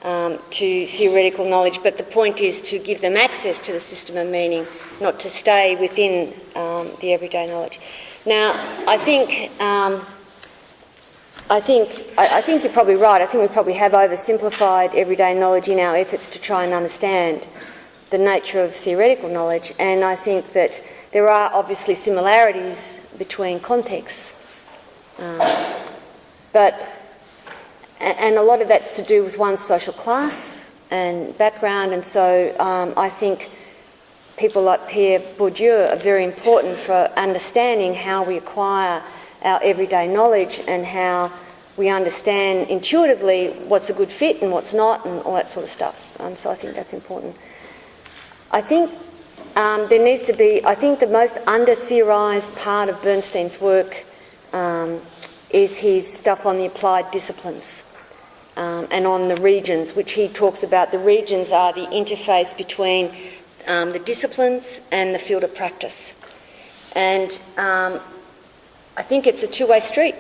to theoretical knowledge, but the point is to give them access to the system of meaning, not to stay within the everyday knowledge. Now, I think you're probably right. I think we probably have oversimplified everyday knowledge in our efforts to try and understand the nature of theoretical knowledge, and I think that there are obviously similarities between contexts, and a lot of that's to do with one's social class and background, and so I think people like Pierre Bourdieu are very important for understanding how we acquire our everyday knowledge and how we understand intuitively what's a good fit and what's not and all that sort of stuff. So I think that's important. I think there needs to be, I think the most under-theorised part of Bernstein's work is his stuff on the applied disciplines and on the regions, which he talks about. The regions are the interface between the disciplines and the field of practice. And I think it's a two-way street.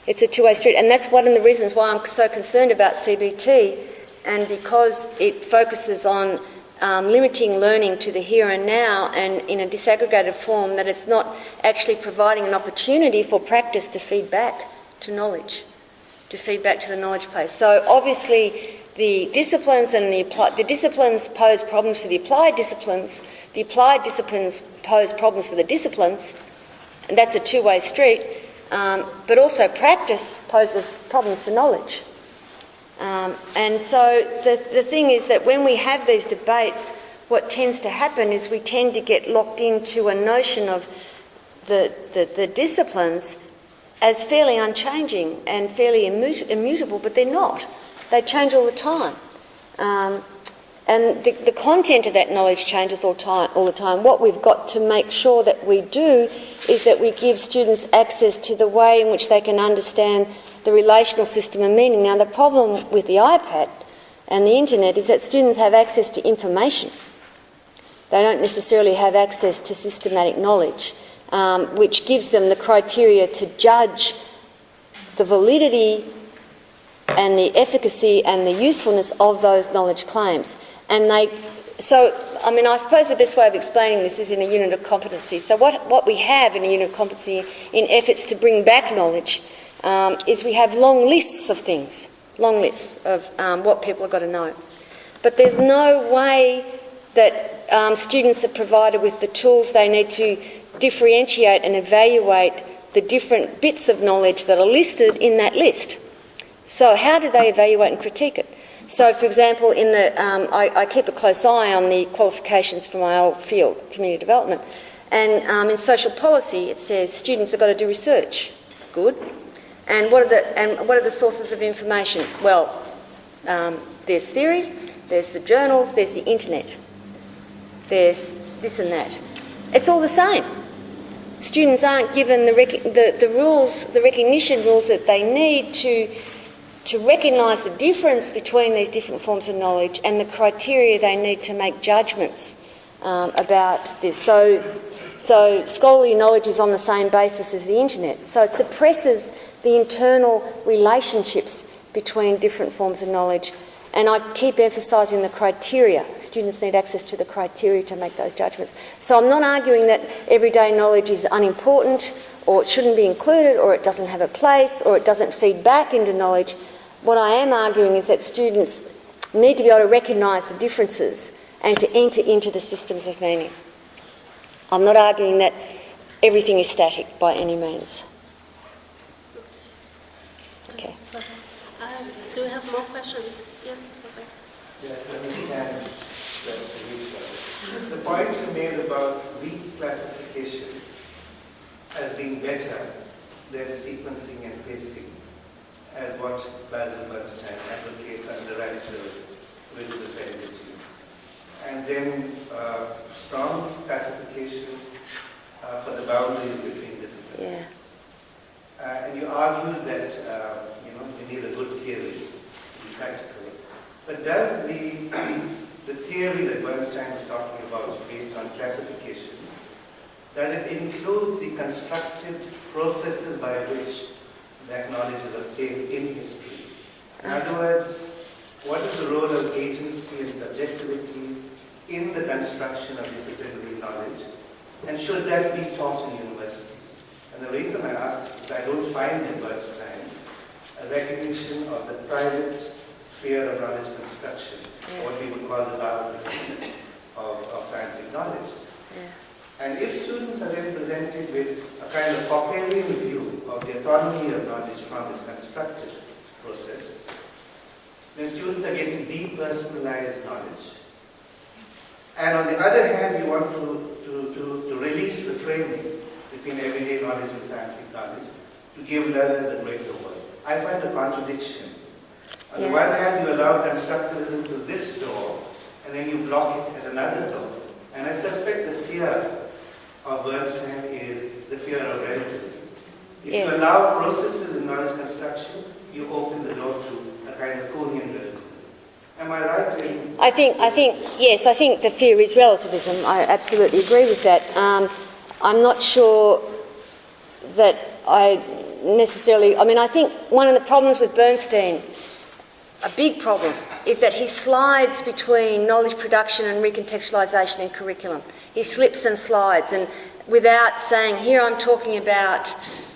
It's a two-way street, and that's one of the reasons why I'm so concerned about CBT, and because it focuses on limiting learning to the here and now and in a disaggregated form, that it's not actually providing an opportunity for practice to feed back to knowledge, to feed back to the knowledge place. So obviously the disciplines and the disciplines pose problems for the applied disciplines pose problems for the disciplines, and that's a two-way street. But also practice poses problems for knowledge. And so the thing is that when we have these debates, what tends to happen is we tend to get locked into a notion of the disciplines as fairly unchanging and fairly immutable, but they're not. They change all the time. And the content of that knowledge changes all the time. What we've got to make sure that we do is that we give students access to the way in which they can understand the relational system of meaning. Now, the problem with the iPad and the internet is that students have access to information. They don't necessarily have access to systematic knowledge, which gives them the criteria to judge the validity and the efficacy and the usefulness of those knowledge claims. And I suppose the best way of explaining this is in a unit of competency. So what we have in a unit of competency in efforts to bring back knowledge is we have long lists of things, long lists of what people have got to know. But there's no way that students are provided with the tools they need to differentiate and evaluate the different bits of knowledge that are listed in that list. So how do they evaluate and critique it? So, for example, I keep a close eye on the qualifications for my old field, community development, and in social policy it says students have got to do research. Good. And what are the sources of information? Well, there's theories, there's the journals, there's the internet, there's this and that. It's all the same. Students aren't given the rules, the recognition rules that they need to recognise the difference between these different forms of knowledge and the criteria they need to make judgments about this. So scholarly knowledge is on the same basis as the internet. So it suppresses the internal relationships between different forms of knowledge. And I keep emphasising the criteria. Students need access to the criteria to make those judgments. So I'm not arguing that everyday knowledge is unimportant or it shouldn't be included or it doesn't have a place or it doesn't feed back into knowledge. What I am arguing is that students need to be able to recognise the differences and to enter into the systems of meaning. I'm not arguing that everything is static by any means. Okay. Do we have more questions? Yes, okay. Yes, I understand that the point you made about reclassification as being better than sequencing and pacing, as what Basil Bernstein advocates under radical religious identity. And then strong classification for the boundaries between disciplines. Yeah. And you argued that you need a good theory to be practical. But does the theory that Bernstein was talking about based on classification, does it include the constructed processes by which that knowledge is obtained in history? In other words, what is the role of agency and subjectivity in the construction of disciplinary knowledge? And should that be taught in universities? And the reason I ask is that I don't find in Bernstein a recognition of the private sphere of knowledge construction, what we would call the boundary of scientific knowledge. And if students are then presented with a kind of Popperian view of the autonomy of knowledge from this constructed process, then students are getting depersonalized knowledge. And on the other hand, you want to release the framing between everyday knowledge and scientific knowledge to give learners a greater world. I find a contradiction. On the one hand, you allow constructivism to this door, and then you block it at another door. And I suspect the fear of Bernstein is the fear of relativism. If you allow processes in knowledge construction, you open the door to a kind of Kuhnian relativism. Am I right? I think the fear is relativism. I absolutely agree with that. I'm not sure that I think one of the problems with Bernstein, a big problem, is that he slides between knowledge production and recontextualisation in curriculum. He slips and slides, and without saying, here I'm talking about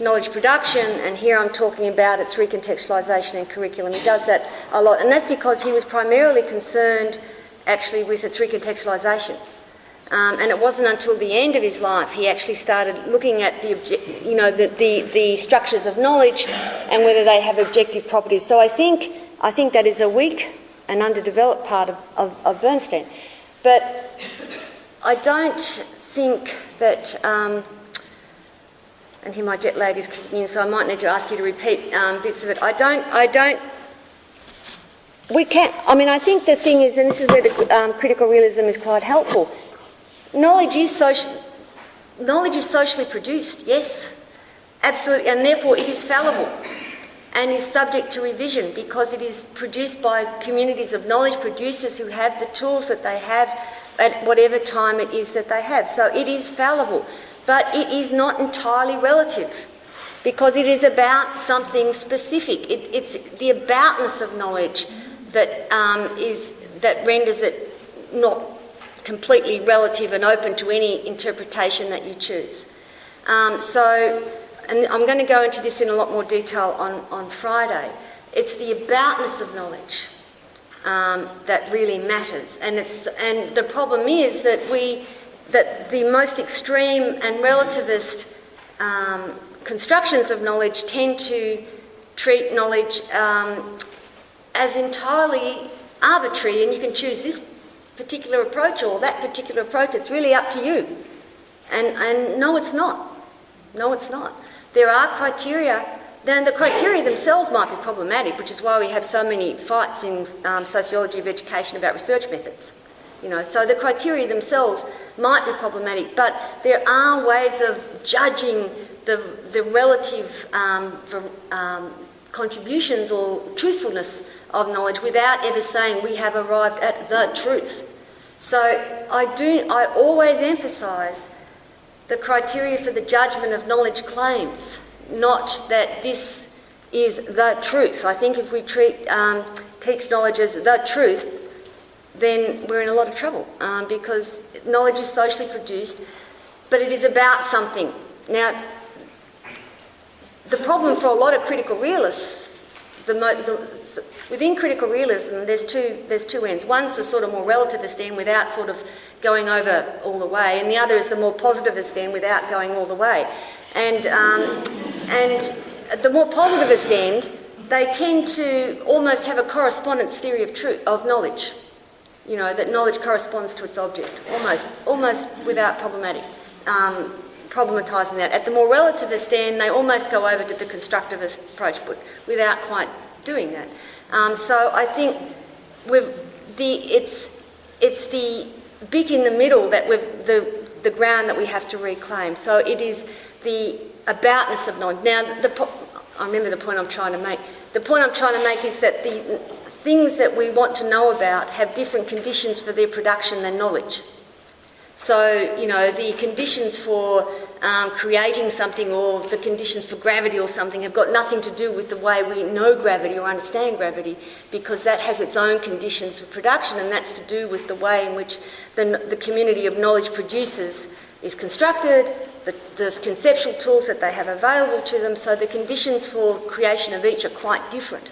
knowledge production and here I'm talking about its recontextualisation in curriculum. He does that a lot, and that's because he was primarily concerned actually with its recontextualisation. And it wasn't until the end of his life he actually started looking at the structures of knowledge and whether they have objective properties. So I think I think that is a weak and underdeveloped part of Bernstein. But I don't think that, and here my jet lag is kicking in, so I might need to ask you to repeat bits of it. I think the thing is, and this is where the critical realism is quite helpful, knowledge is socially produced, yes, absolutely, and therefore it is fallible and is subject to revision because it is produced by communities of knowledge producers who have the tools that they have at whatever time it is that they have. So it is fallible, but it is not entirely relative because it is about something specific. It's the aboutness of knowledge that renders it not completely relative and open to any interpretation that you choose. And I'm going to go into this in a lot more detail on Friday. It's the aboutness of knowledge that really matters, and the problem is that the most extreme and relativist constructions of knowledge tend to treat knowledge as entirely arbitrary, and you can choose this particular approach or that particular approach. It's really up to you. And no, it's not. No, it's not. There are criteria. Then the criteria themselves might be problematic, which is why we have so many fights in sociology of education about research methods. So the criteria themselves might be problematic, but there are ways of judging the relative contributions or truthfulness of knowledge without ever saying we have arrived at the truth. So I always emphasise the criteria for the judgment of knowledge claims, not that this is the truth. I think if we teach knowledge as the truth, then we're in a lot of trouble because knowledge is socially produced, but it is about something. Now, the problem for a lot of critical realists, within critical realism, there's two ends. One's the sort of more relativist end without sort of going over all the way, and the other is the more positivist end without going all the way. And the more positivist end, they tend to almost have a correspondence theory of knowledge. That knowledge corresponds to its object, almost without problematising that. At the more relativist end, they almost go over to the constructivist approach, but without quite doing that. So I think it's the bit in the middle that the ground that we have to reclaim. So it is the aboutness of knowledge. Now, I remember the point I'm trying to make. The point I'm trying to make is that the things that we want to know about have different conditions for their production than knowledge. So, the conditions for creating something or the conditions for gravity or something have got nothing to do with the way we know gravity or understand gravity, because that has its own conditions for production, and that's to do with the way in which the community of knowledge producers is constructed, the conceptual tools that they have available to them, so the conditions for creation of each are quite different.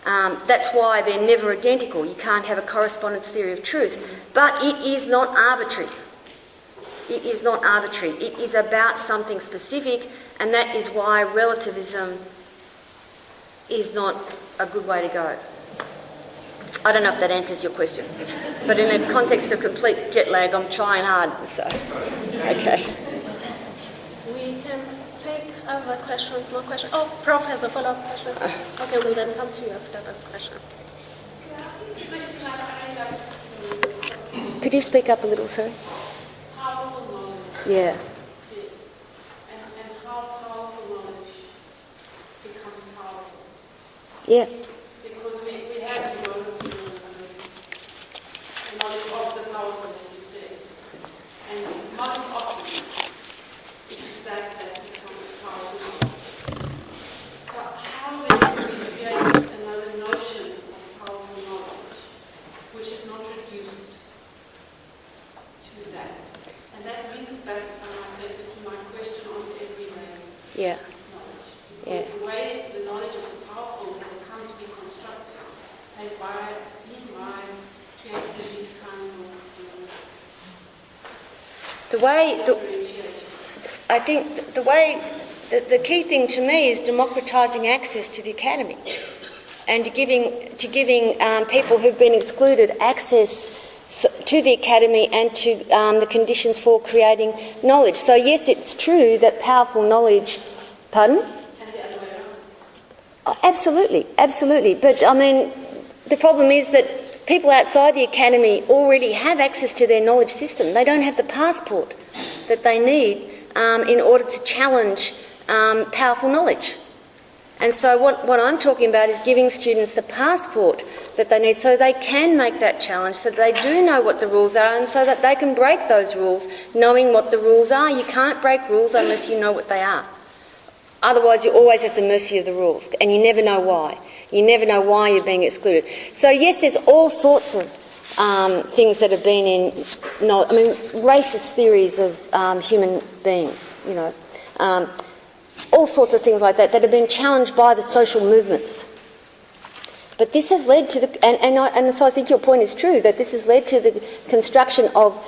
That's why they're never identical. You can't have a correspondence theory of truth. But it is not arbitrary. It is not arbitrary. It is about something specific, and that is why relativism is not a good way to go. I don't know if that answers your question, but in the context of complete jet lag, I'm trying hard. So, okay. We can take other questions, more questions. Oh, Prof has a follow-up question. Okay, we'll then come to you after this question. Could you speak up a little, sir? Powerful knowledge. Yeah. Is, and how powerful knowledge becomes powerful. Yeah. Because we have the knowledge of the powerful, as you said. And most often, it is that becomes powerful. So how then do we create another notion of powerful knowledge, which is not reduced to that? And that brings back, to my question on everyday Yeah. knowledge. Yeah. The way the knowledge of the powerful has come to be constructed has been by creating these kinds of I think the key thing to me is democratising access to the academy. and to giving people who've been excluded access to the academy and to the conditions for creating knowledge. So yes, it's true that powerful knowledge... Pardon? And the other way around. Oh, absolutely, absolutely. But I mean, the problem is that people outside the academy already have access to their knowledge system. They don't have the passport that they need in order to challenge powerful knowledge. And so what I'm talking about is giving students the passport that they need so they can make that challenge, so they do know what the rules are and so that they can break those rules knowing what the rules are. You can't break rules unless you know what they are. Otherwise, you're always at the mercy of the rules and you never know why. You never know why you're being excluded. So yes, there's all sorts of things that have been in, racist theories of human beings, all sorts of things like that have been challenged by the social movements. But this has led to and so I think your point is true, that this has led to the construction of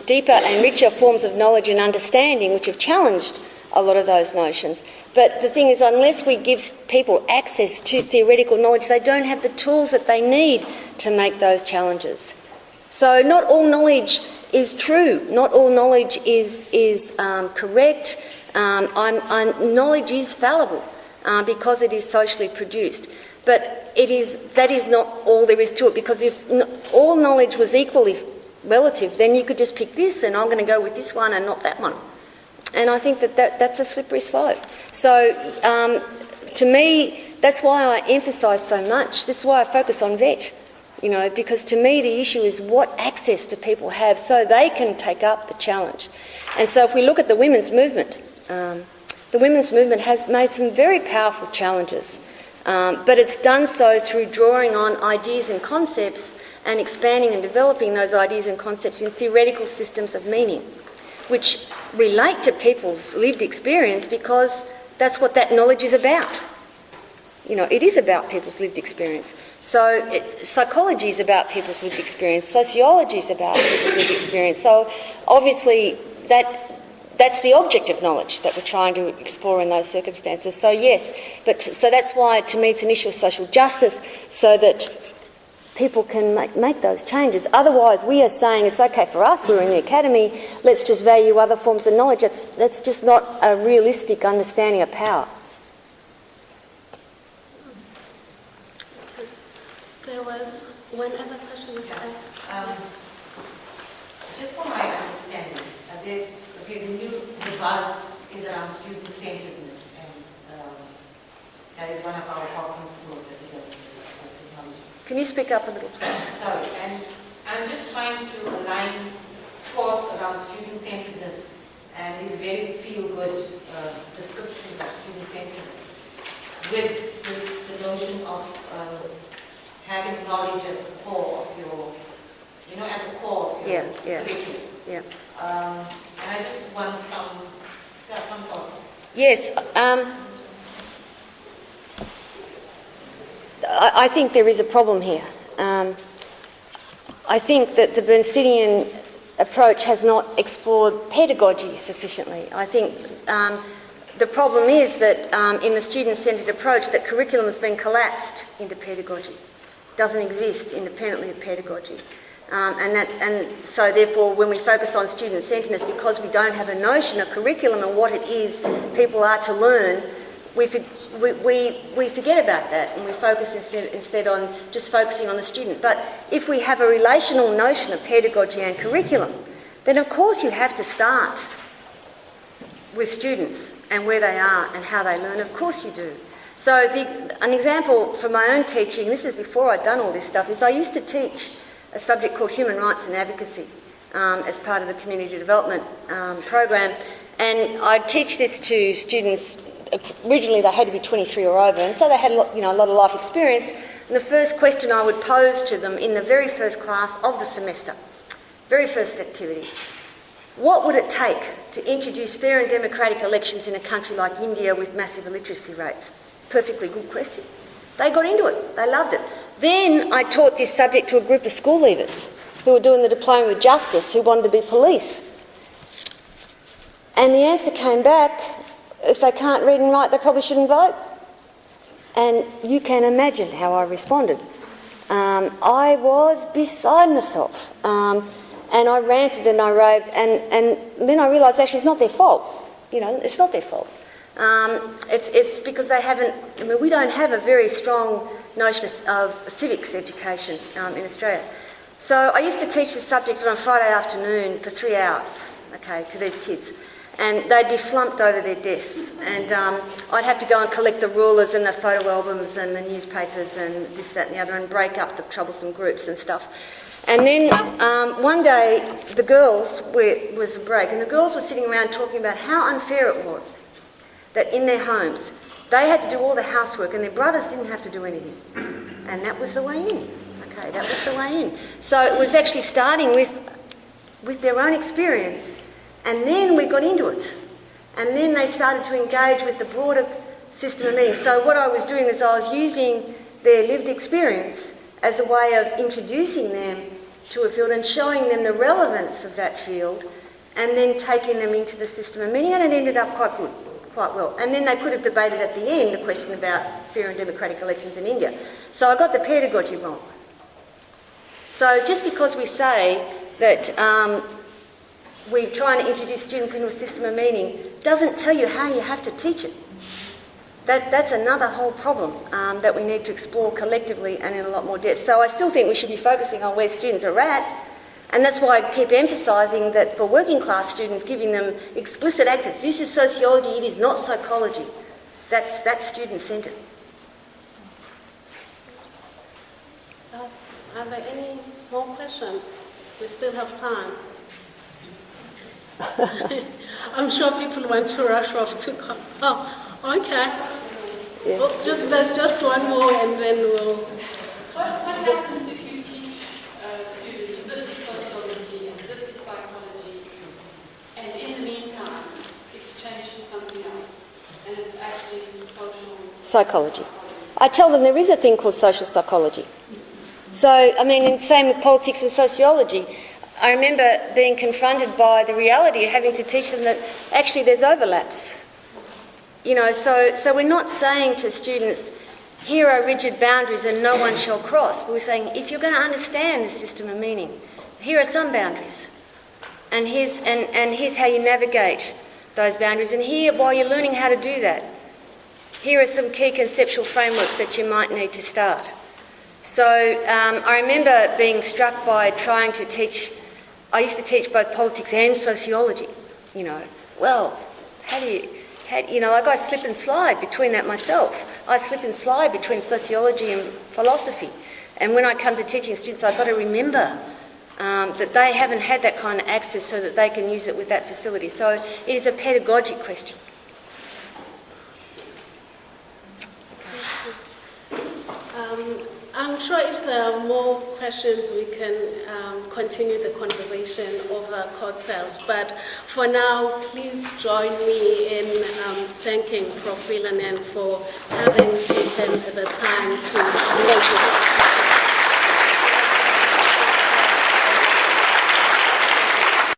deeper and richer forms of knowledge and understanding which have challenged a lot of those notions. But the thing is, unless we give people access to theoretical knowledge, they don't have the tools that they need to make those challenges. So not all knowledge is true. Not all knowledge is correct. Knowledge is fallible because it is socially produced. But that is not all there is to it, because if all knowledge was equally relative, then you could just pick this and I'm going to go with this one and not that one. And I think that's a slippery slope. So to me, that's why I emphasise so much. This is why I focus on VET, because to me the issue is what access do people have so they can take up the challenge. And so if we look at the women's movement, has made some very powerful challenges, but it's done so through drawing on ideas and concepts and expanding and developing those ideas and concepts in theoretical systems of meaning, which relate to people's lived experience, because that's what that knowledge is about. It is about people's lived experience. So psychology is about people's lived experience. Sociology is about people's lived experience. So obviously that's the object of knowledge that we're trying to explore in those circumstances. So yes, so that's why to me it's an issue of social justice, so that people can make those changes. Otherwise, we are saying it's okay for us, we're in the academy, let's just value other forms of knowledge. That's just not a realistic understanding of power. There was one other question. Just for my understanding, the buzz is around student-centeredness, and that is one of our core principles at the technology. Can you speak up a little, please? Sorry, and I'm just trying to align thoughts around student-centeredness and these very feel-good descriptions of student-centeredness with the notion of having knowledge as the core of your, at the core of your curriculum. Yeah. And I just want some thoughts. Yes. I think there is a problem here. I think that the Bernsteidian approach has not explored pedagogy sufficiently. I think the problem is that in the student-centred approach, that curriculum has been collapsed into pedagogy. It doesn't exist independently of pedagogy. And so therefore when we focus on student-centredness, because we don't have a notion of curriculum and what it is people are to learn, we forget about that, and we focus instead on just focusing on the student. But if we have a relational notion of pedagogy and curriculum, then of course you have to start with students and where they are and how they learn. Of course you do. So an example from my own teaching, this is before I'd done all this stuff, is I used to teach a subject called human rights and advocacy as part of the community development program, and I'd teach this to students. Originally they had to be 23 or over, and so they had a lot of life experience. And the first question I would pose to them in the very first class of the semester, very first activity, what would it take to introduce fair and democratic elections in a country like India with massive illiteracy rates? Perfectly good question. They got into it. They loved it. Then I taught this subject to a group of school leavers who were doing the diploma with justice, who wanted to be police. And the answer came back, if they can't read and write, they probably shouldn't vote. And you can imagine how I responded. I was beside myself. And I ranted and I raved, and then I realised actually it's not their fault. It's not their fault. It's because they haven't, we don't have a very strong notion of civics education in Australia. So I used to teach this subject on a Friday afternoon for 3 hours, to these kids. And they'd be slumped over their desks. And I'd have to go and collect the rulers and the photo albums and the newspapers and this, that and the other and break up the troublesome groups and stuff. And then one day the girls, was a break, and the girls were sitting around talking about how unfair it was that in their homes they had to do all the housework and their brothers didn't have to do anything. And that was the way in. That was the way in. So it was actually starting with their own experience, and then we got into it. And then they started to engage with the broader system of meaning. So what I was doing is I was using their lived experience as a way of introducing them to a field and showing them the relevance of that field, and then taking them into the system of meaning, and it ended up quite well. And then they could have debated at the end the question about fair and democratic elections in India. So I got the pedagogy wrong. So just because we say that we're trying to introduce students into a system of meaning doesn't tell you how you have to teach it. That's another whole problem that we need to explore collectively and in a lot more depth. So I still think we should be focusing on where students are at, and that's why I keep emphasising that for working class students, giving them explicit access. This is sociology, it is not psychology. That's student-centred. Are there any more questions? We still have time. I'm sure people want to rush off to come. Oh, okay. Yeah. Well, there's just one more and then we'll... What happens if you teach students, this is sociology and this is psychology, and in the meantime, it's changed to something else, and it's actually social Psychology. I tell them there is a thing called social psychology. So, same with politics and sociology. I remember being confronted by the reality of having to teach them that actually there's overlaps. So we're not saying to students, here are rigid boundaries and no one shall cross. But we're saying, if you're going to understand the system of meaning, here are some boundaries. And here's how you navigate those boundaries. And here, while you're learning how to do that, here are some key conceptual frameworks that you might need to start. So I remember being struck by trying to teach. I used to teach both politics and sociology. Well, I slip and slide between that myself. I slip and slide between sociology and philosophy. And when I come to teaching students, I've got to remember that they haven't had that kind of access so that they can use it with that facility. So it is a pedagogic question. I'm sure if there are more questions, we can continue the conversation over cocktails. But for now, please join me in thanking Prof. Wheelehan for having taken the time to engage with us.